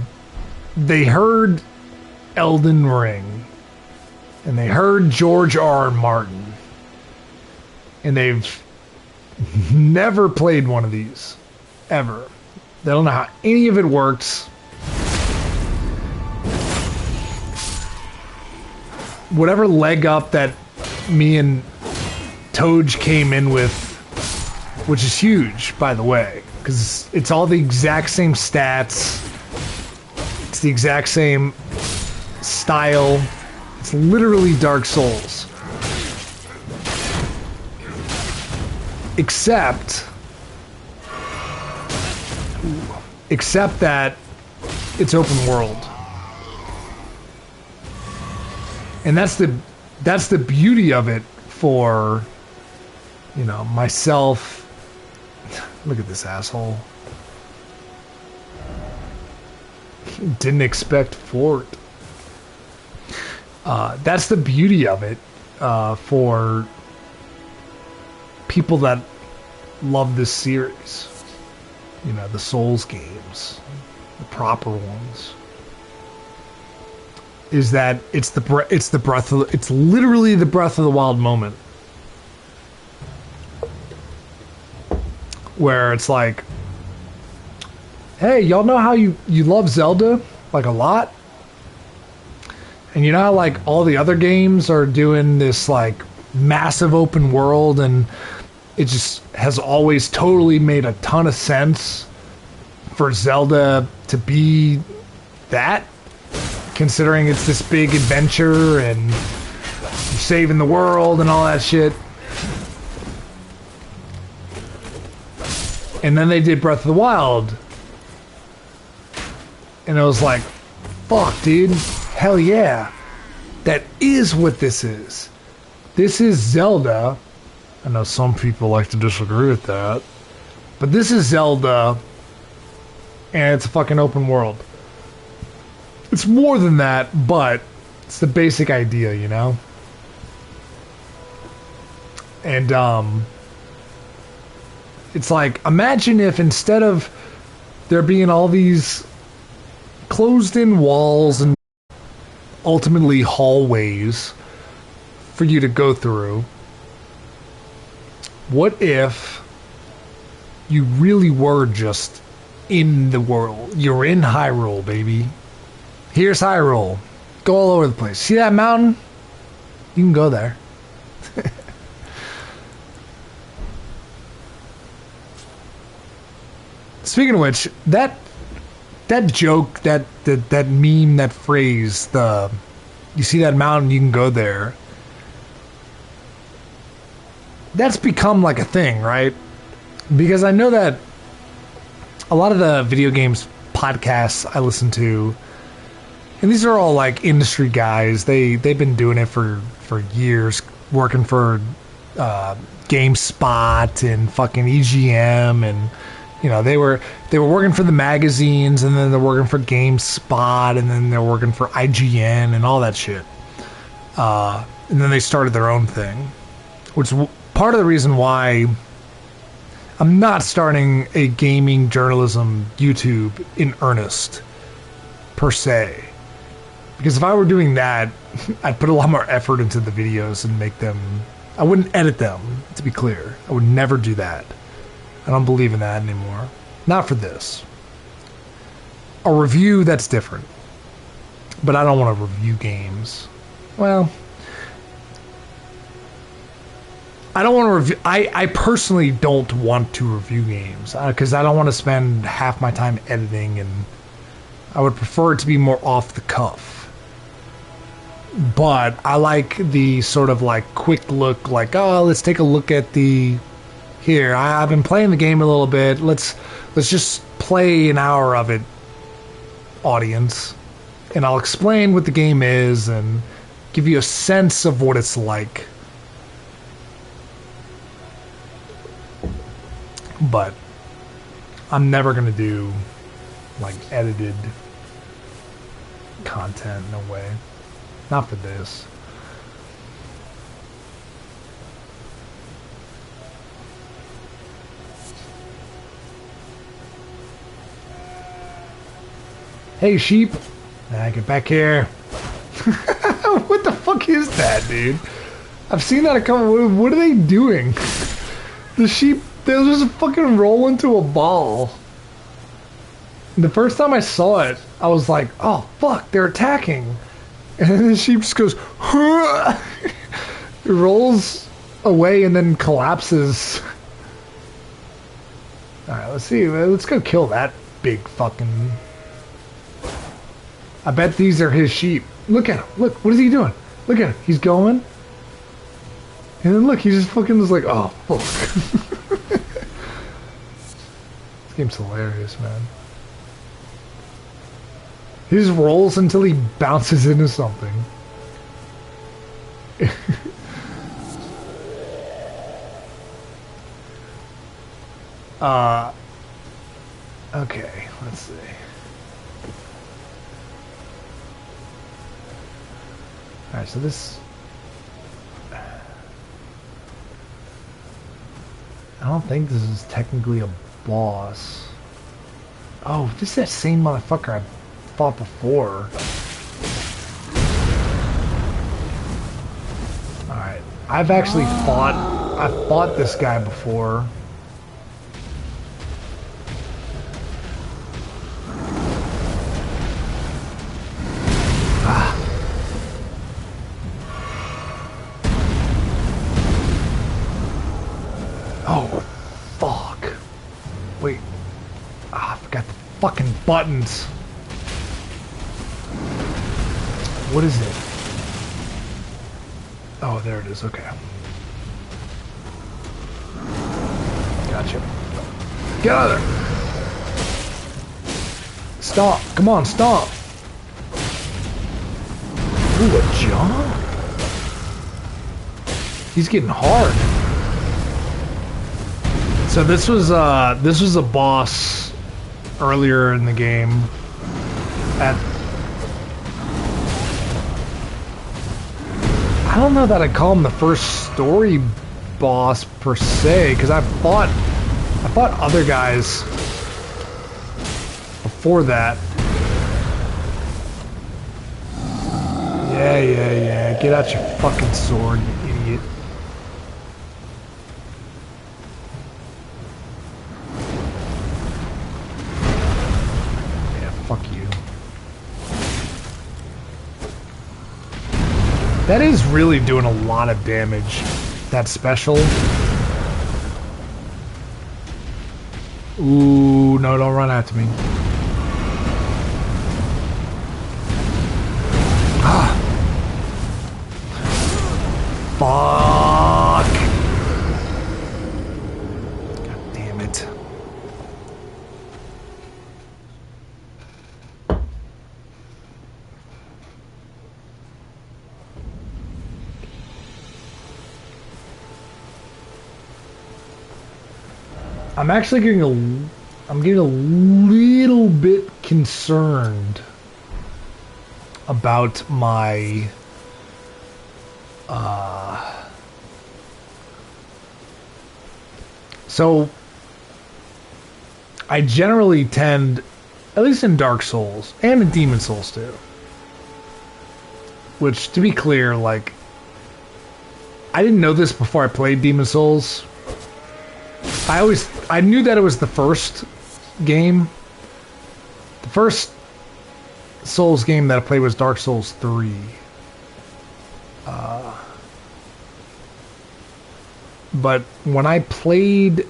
they heard Elden Ring and they heard George R. Martin and they've never played one of these ever. They don't know how any of it works. Whatever leg up that me and Toj came in with, which is huge, by the way, because it's all the exact same stats, it's the exact same style, it's literally Dark Souls. Except that it's open world. And that's the beauty of it for, you know, myself. Look at this asshole. Didn't expect Fort. That's the beauty of it for people that love this series. You know, the Souls games, the proper ones. is that it's literally the Breath of the Wild moment, where it's like, hey, y'all know how you love Zelda like a lot, and you know how like all the other games are doing this like massive open world, and it just has always totally made a ton of sense for Zelda to be that, considering it's this big adventure and you're saving the world and all that shit. And then they did Breath of the Wild, and it was like, fuck, dude, hell yeah, that is what this is. This is Zelda. I know some people like to disagree with that, but this is Zelda, and it's a fucking open world. It's more than that, but it's the basic idea, you know? And, it's like, imagine if instead of there being all these closed-in walls and ultimately hallways for you to go through, what if you really were just in the world? You're in Hyrule, baby. Here's Hyrule. Go all over the place. See that mountain? You can go there. Speaking of which, that joke, that meme, that phrase, you see that mountain, you can go there. That's become like a thing, right? Because I know that a lot of the video games podcasts I listen to, and these are all like industry guys. They've been doing it for years, working for GameSpot and fucking EGM, and you know they were working for the magazines, and then they're working for GameSpot, and then they're working for IGN and all that shit. And then they started their own thing, which is part of the reason why I'm not starting a gaming journalism YouTube in earnest, per se. Because if I were doing that, I'd put a lot more effort into the videos and make them... I wouldn't edit them, to be clear. I would never do that. I don't believe in that anymore. Not for this. A review, that's different. But I don't want to review games. Well... I don't want to review... I personally don't want to review games. Because I don't want to spend half my time editing, and I would prefer it to be more off the cuff. But I like the sort of like quick look, like, oh, let's take a look at the... Here, I've been playing the game a little bit. Let's just play an hour of it, audience. And I'll explain what the game is and give you a sense of what it's like. But I'm never going to do like edited content, no way. Not for this. Hey, sheep. Get back here. What the fuck is that, dude? I've seen that a couple... What are they doing? The sheep, they'll just fucking roll into a ball. The first time I saw it, I was like, oh, fuck, they're attacking. And then the sheep just goes, it rolls away and then collapses. Alright, let's see. Let's go kill that big fucking... I bet these are his sheep. Look at him. Look, what is he doing? Look at him. He's going. And then look, he just fucking was like, oh, fuck. This game's hilarious, man. He just rolls until he bounces into something. Okay, let's see. Alright, so this... I don't think this is technically a boss. Oh, this is that same motherfucker I fought before. I've actually I've fought this guy before. Ah. Oh, fuck. Wait. Ah, I forgot the fucking buttons. What is it? Oh, there it is. Okay. Gotcha. Get out of there. Stop. Come on, stop. Ooh, a jump? He's getting hard. So this was a boss earlier in the game I don't know that I'd call him the first story boss per se, because I fought other guys before that. Yeah. Get out your fucking sword, you idiot. Yeah, fuck you. That is really doing a lot of damage. That special. Ooh, no, don't run after me. Ah. Fuck. God damn it. I'm actually getting I'm getting a little bit concerned about my so I generally tend, at least in Dark Souls and in Demon Souls too, which, to be clear, like, I didn't know this before I played Demon Souls. I knew that it was the first game. The first Souls game that I played was Dark Souls 3. But when I played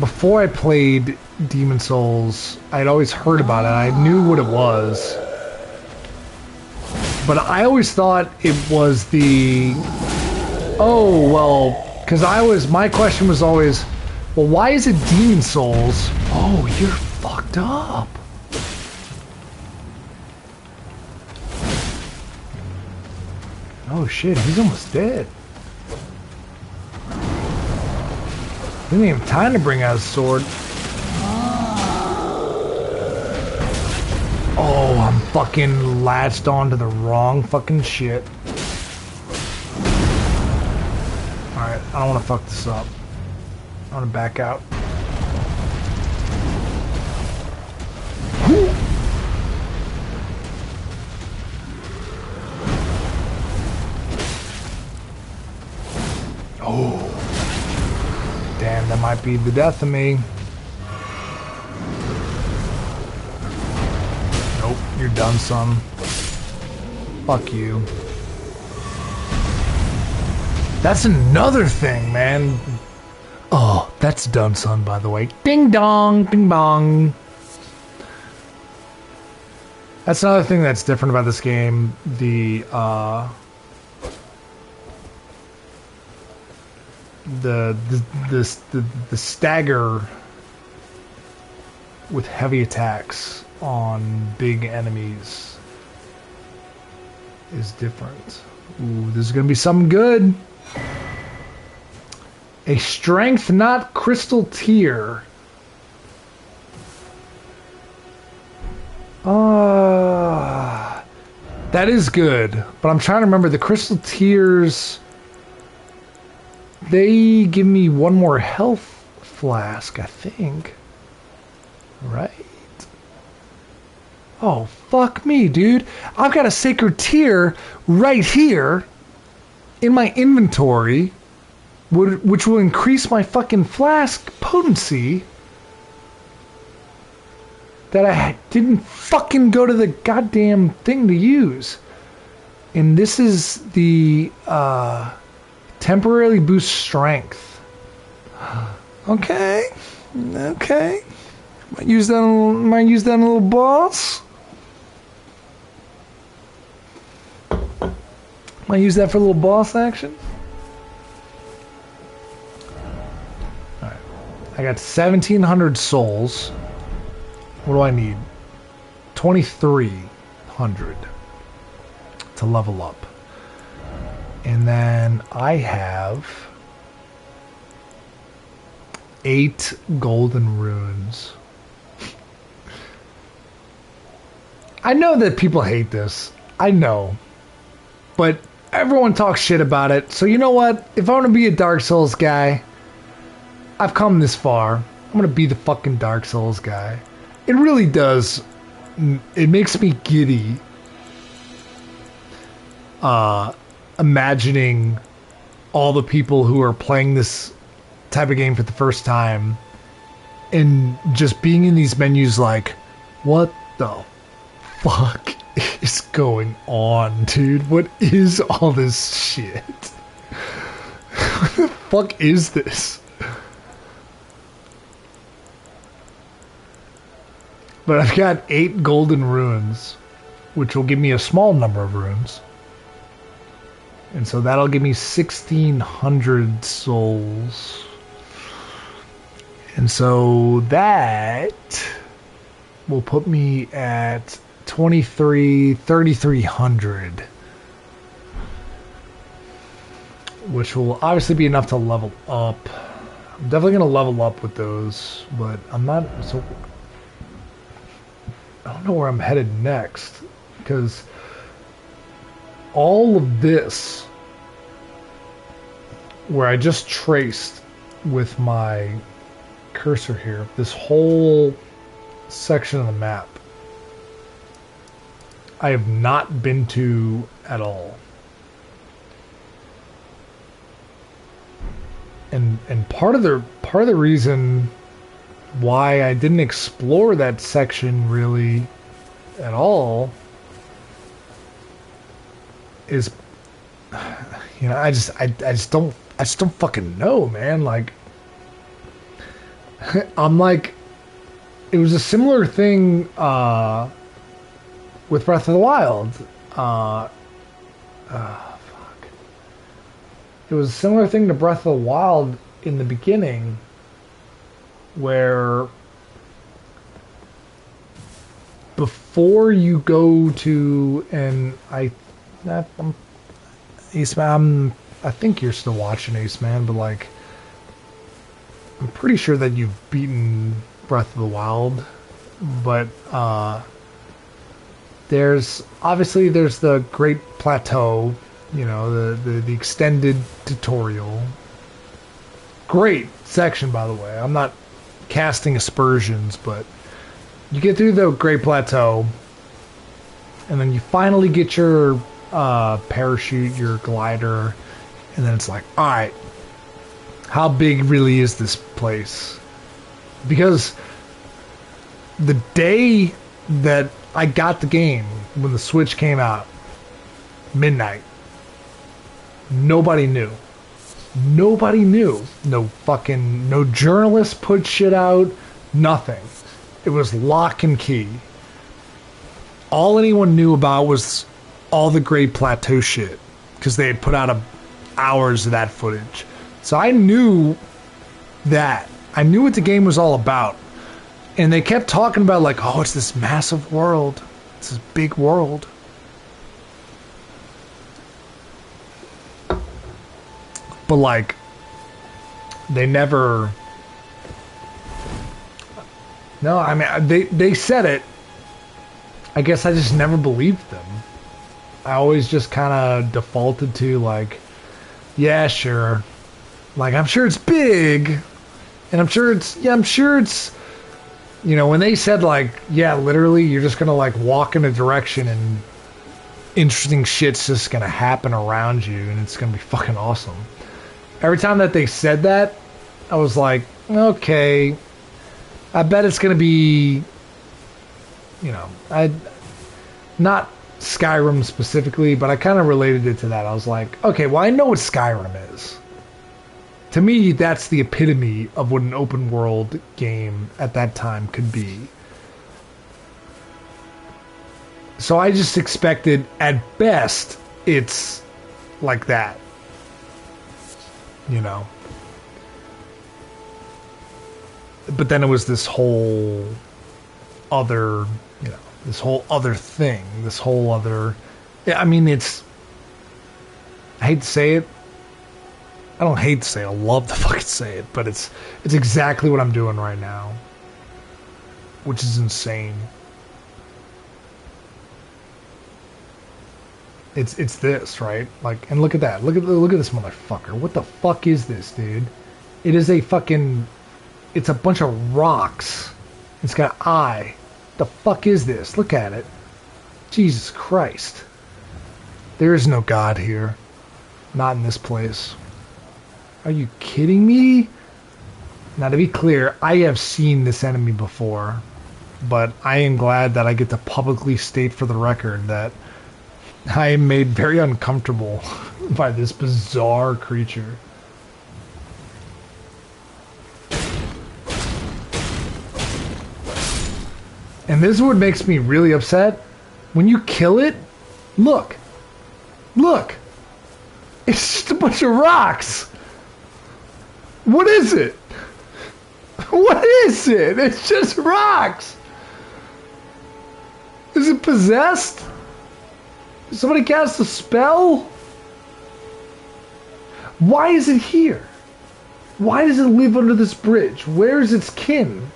before I played Demon Souls, I'd always heard about it. I knew what it was. But I always thought it was the... Oh, well, because my question was always, well, why is it Demon Souls? Oh, you're fucked up. Oh shit, he's almost dead. He didn't even have time to bring out his sword. Oh, I'm fucking latched onto the wrong fucking shit. Alright, I don't want to fuck this up. I want to back out. Oh. Damn, that might be the death of me. Nope, you're done, son. Fuck you. That's another thing, man. Oh, that's done, son, by the way. Ding dong, ding bong. That's another thing that's different about this game. The stagger with heavy attacks on big enemies is different. Ooh, this is gonna be something good. A strength not crystal tier. That is good, but I'm trying to remember the crystal tiers. They give me one more health flask, I think. Right? Oh, fuck me, dude. I've got a sacred tier right here in my inventory, which will increase my fucking flask potency, that I didn't fucking go to the goddamn thing to use. And this is the temporarily boost strength. Okay. Okay. Might use that on a little boss. Might use that for a little boss action. Alright. I got 1,700 souls. What do I need? 2,300 to level up. And then I have 8 golden runes. I know that people hate this. I know. But everyone talks shit about it. So you know what? If I want to be a Dark Souls guy, I've come this far. I'm going to be the fucking Dark Souls guy. It really does. It makes me giddy. Imagining all the people who are playing this type of game for the first time and just being in these menus like, what the fuck is going on, dude? What is all this shit? What the fuck is this? But I've got 8 golden runes, which will give me a small number of runes. And so that'll give me 1,600 souls. And so that will put me at 3,300. Which will obviously be enough to level up. I'm definitely going to level up with those, but I'm not... So I don't know where I'm headed next, because all of this, where I just traced with my cursor here, this whole section of the map, I have not been to at all. And part of the reason why I didn't explore that section really at all is, you know, I just don't fucking know, man. Like, I'm like, it was a similar thing with Breath of the Wild. Fuck. It was a similar thing to Breath of the Wild in the beginning, where before you go to, and I think you're still watching Ace Man, but like, I'm pretty sure that you've beaten Breath of the Wild, but there's the Great Plateau, you know, the extended tutorial. Great section, by the way. I'm not casting aspersions, but you get through the Great Plateau, and then you finally get your parachute, your glider, and then it's like, alright, how big really is this place? Because the day that I got the game, when the Switch came out, midnight, nobody knew. Nobody knew. No journalists put shit out. Nothing. It was lock and key. All anyone knew about was all the Great Plateau shit, because they had put out hours of that footage. So I knew that. I knew what the game was all about. And they kept talking about, like, oh, it's this massive world. It's this big world. But, like, they never... No, I mean, they said it. I guess I just never believed them. I always just kind of defaulted to, like, yeah, sure. Like, I'm sure it's big. And I'm sure it's You know, when they said like, yeah, literally, you're just gonna like walk in a direction and interesting shit's just gonna happen around you, and it's gonna be fucking awesome. Every time that they said that, I was like, okay, I bet it's gonna be, you know, I not Skyrim specifically, but I kind of related it to that. I was like, okay, well, I know what Skyrim is. To me, that's the epitome of what an open world game at that time could be. So I just expected, at best, it's like that. You know? But then it was this whole other, you know, this whole other thing, this whole other... I mean, it's... I hate to say it. I don't hate to say it. I love to fucking say it. But it's exactly what I'm doing right now. Which is insane. It's this, right? Like, and look at that. Look at this motherfucker. What the fuck is this, dude? It is a fucking... It's a bunch of rocks. It's got an eye. The fuck is this? Look at it. Jesus Christ. There is no God here. Not in this place. Are you kidding me? Now, to be clear, I have seen this enemy before, but I am glad that I get to publicly state for the record that I am made very uncomfortable by this bizarre creature. And this is what makes me really upset. When you kill it, look. Look. It's just a bunch of rocks. What is it? What is it? It's just rocks. Is it possessed? Did somebody cast a spell? Why is it here? Why does it live under this bridge? Where is its kin?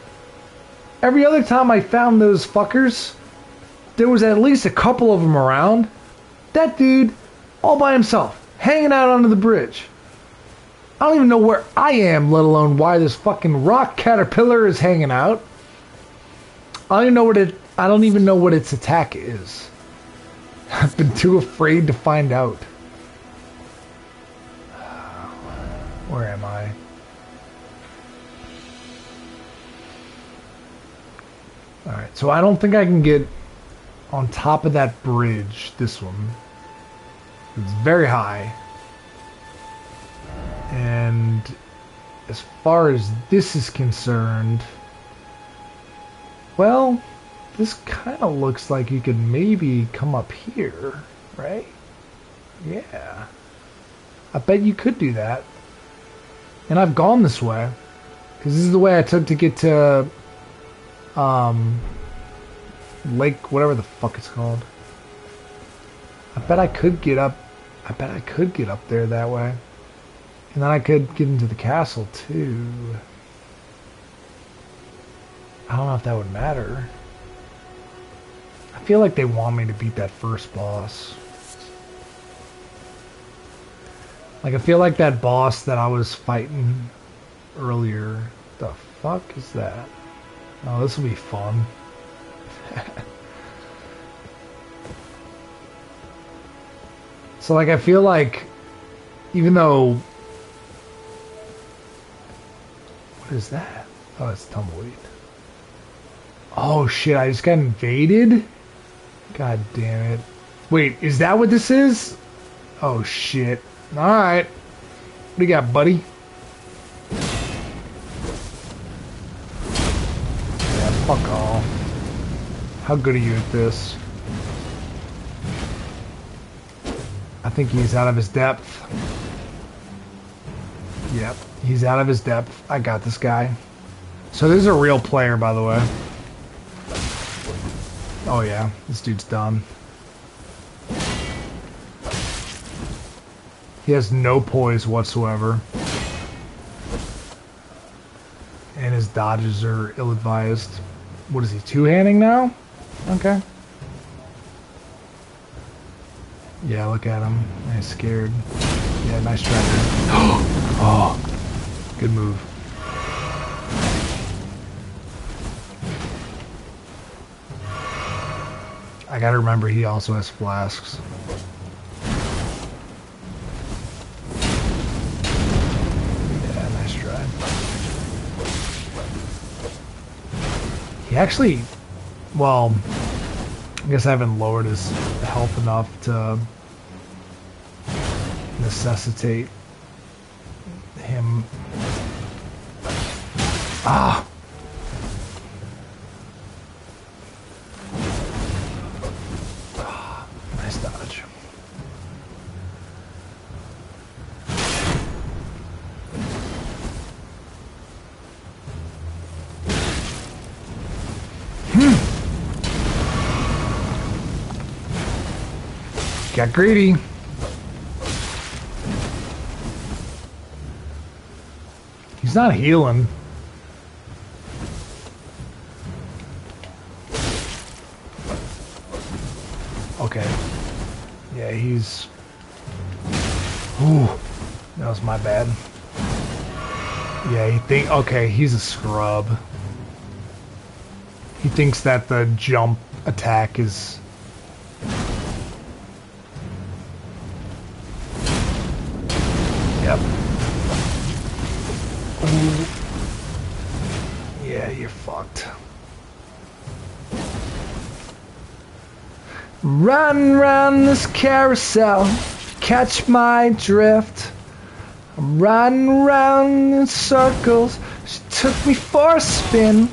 Every other time I found those fuckers, there was at least a couple of them around. That dude, all by himself, hanging out under the bridge. I don't even know where I am, let alone why this fucking rock caterpillar is hanging out. I don't even know what its attack is. I've been too afraid to find out. Where am I? Alright, so I don't think I can get on top of that bridge, this one. It's very high. And as far as this is concerned, well, this kind of looks like you could maybe come up here, right? Yeah. I bet you could do that. And I've gone this way, because this is the way I took to get to Lake, whatever the fuck it's called. I bet I could get up there that way. And then I could get into the castle too. I don't know if that would matter. I feel like they want me to beat that first boss. Like, I feel like that boss that I was fighting earlier. The fuck is that? Oh, this will be fun. So, like, I feel like, even though... What is that? Oh, it's tumbleweed. Oh, shit, I just got invaded? God damn it. Wait, is that what this is? Oh, shit. Alright. What do you got, buddy? Yeah, fuck off. How good are you at this? I think he's out of his depth. Yep, he's out of his depth. I got this guy. So this is a real player, by the way. Oh yeah, this dude's done. He has no poise whatsoever. And his dodges are ill-advised. What is he, two-handing now? Okay. Yeah, look at him. He's scared. Yeah, nice try there. Oh, good move. I gotta remember he also has flasks. Yeah, nice try. He actually, well, I guess I haven't lowered his health enough to necessitate him. Ah! Nice dodge. Got greedy. He's not healing. Okay. Yeah, he's... Ooh. That was my bad. Yeah, okay, he's a scrub. He thinks that the jump attack is... Yep. Ooh. Yeah, you're fucked. Run round this carousel, catch my drift. I'm riding round in circles, she took me for a spin.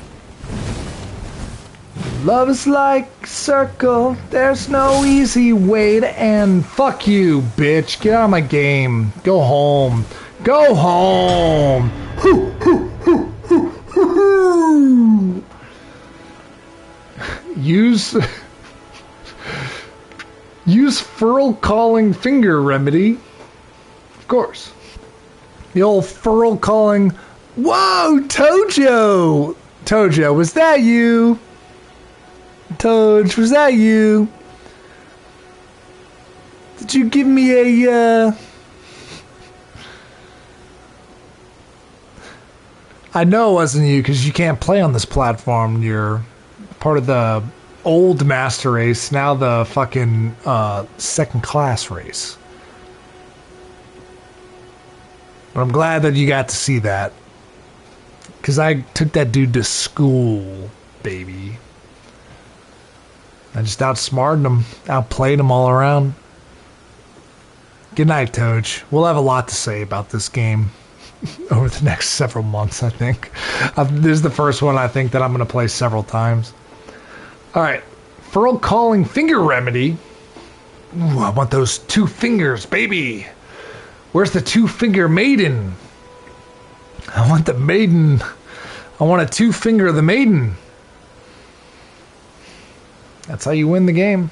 Love is like a circle, there's no easy way to end. Fuck you, bitch, get out of my game. Go home. Go home. Hoo, hoo, hoo, hoo, hoo, hoo. Use furl calling finger remedy. Of course. The old furl calling. Whoa, Tojo! Tojo, was that you? Toad, was that you? Did you give me a, I know it wasn't you, because you can't play on this platform. You're part of the old master race, now the fucking second class race. But I'm glad that you got to see that, because I took that dude to school, baby. I just outsmarted him, outplayed him all around. Good night, Toj. We'll have a lot to say about this game over the next several months, I think. This is the first one I think that I'm going to play several times. Alright, furl calling finger remedy. Ooh, I want those 2 fingers, baby. Where's the 2-finger maiden? I want the maiden. I want a 2-finger of the maiden. That's how you win the game.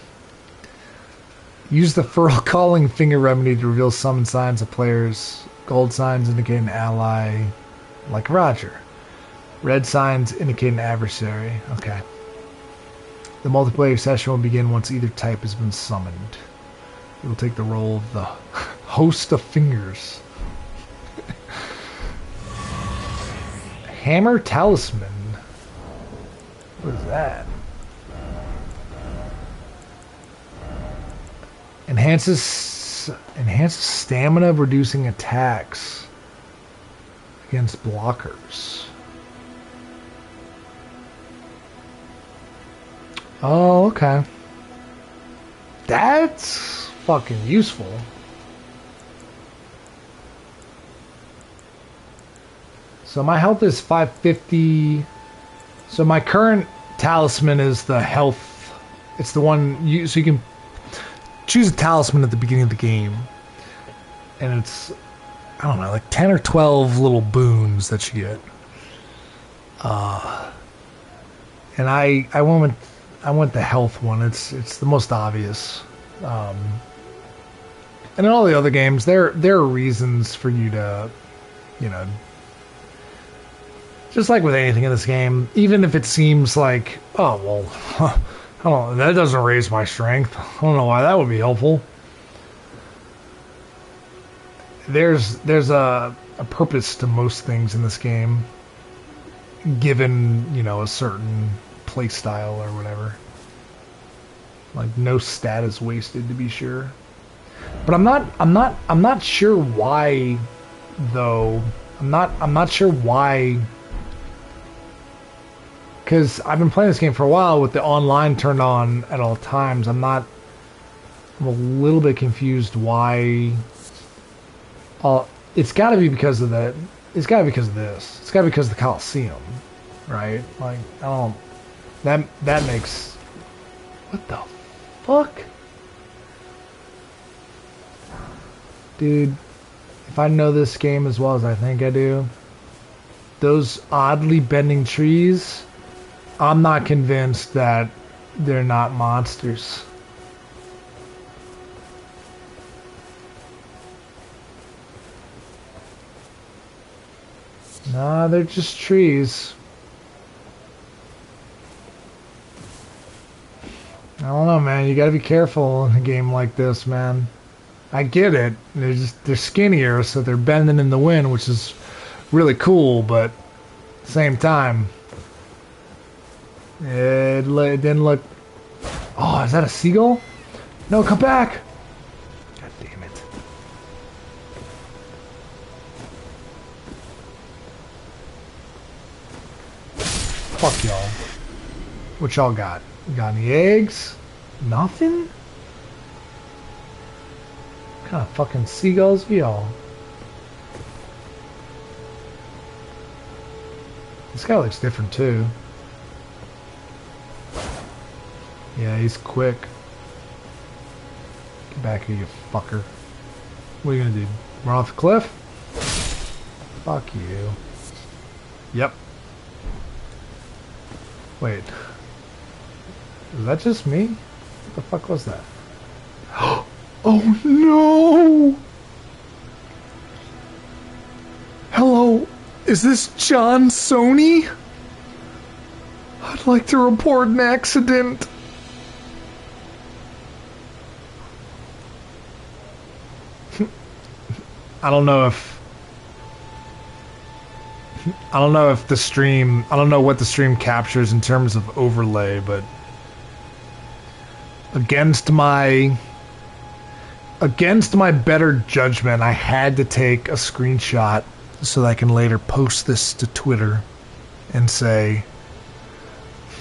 Use the furl calling finger remedy to reveal summon signs of players. Gold signs indicate an ally, like Roger. Red signs indicate an adversary. Okay. The multiplayer session will begin once either type has been summoned. It will take the role of the host of fingers. Hammer Talisman. What is that? Enhances stamina, reducing attacks against blockers. Oh, okay. That's fucking useful. So my health is 550. So my current talisman is the health. It's the one so you can choose a talisman at the beginning of the game. And it's, I don't know, like 10 or 12 little boons that you get. And I went the health one. It's the most obvious. And in all the other games, there are reasons for you to, you know, just like with anything in this game, even if it seems like, oh well, I don't, that doesn't raise my strength. I don't know why that would be helpful. There's a purpose to most things in this game, given, you know, a certain play style or whatever. Like no stat is wasted, to be sure. But I'm not sure why, though. I'm not sure why. Because I've been playing this game for a while with the online turned on at all times. I'm a little bit confused why. It's got to be because of that. It's got to be because of this. It's got to be because of the Coliseum, right? Like I don't. That makes. What the fuck? Dude, if I know this game as well as I think I do, those oddly bending trees, I'm not convinced that they're not monsters. Nah, they're just trees. I don't know, man. You gotta be careful in a game like this, man. I get it. They're skinnier, so they're bending in the wind, which is really cool, but at the same time, it didn't look... Oh, is that a seagull? No, come back! God damn it. Fuck y'all. What y'all got? You got any eggs? Nothing? What kind of fucking seagulls are y'all? This guy looks different too. Yeah, he's quick. Get back here, you fucker. What are you gonna do? Run off the cliff? Fuck you. Yep. Wait. Was that just me? What the fuck was that? Oh no! Hello, is this John Sony? I'd like to report an accident. I don't know if the stream, I don't know what the stream captures in terms of overlay, but against my better judgment, I had to take a screenshot so that I can later post this to Twitter and say,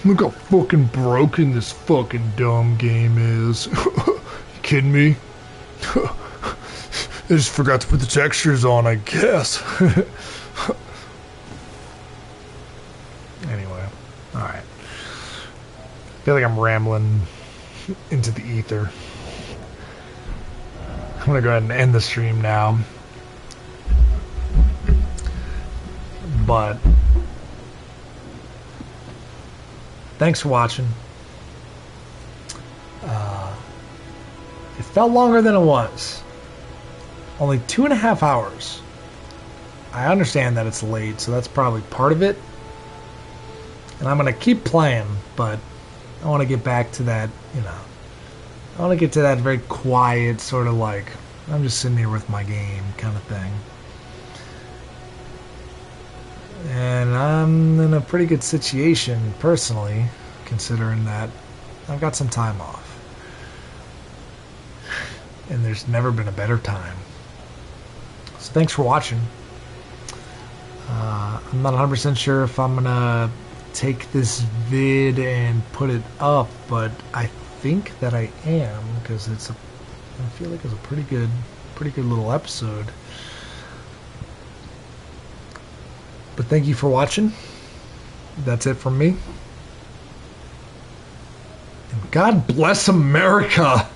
look how fucking broken this fucking dumb game is. You kidding me? I just forgot to put the textures on, I guess. Anyway, alright. I feel like I'm rambling into the ether. I'm gonna go ahead and end the stream now. But thanks for watching. It felt longer than it was. Only 2.5 hours. I understand that it's late, so that's probably part of it. And I'm gonna keep playing, but I want to get back to that, you know. I want to get to that very quiet, sort of like, I'm just sitting here with my game kind of thing. And I'm in a pretty good situation, personally, considering that I've got some time off. And there's never been a better time. So thanks for watching. I'm not 100% sure if I'm going to take this vid and put it up, but I think that I am, because I feel like it's a pretty good little episode. But thank you for watching. That's it from me. And God bless America.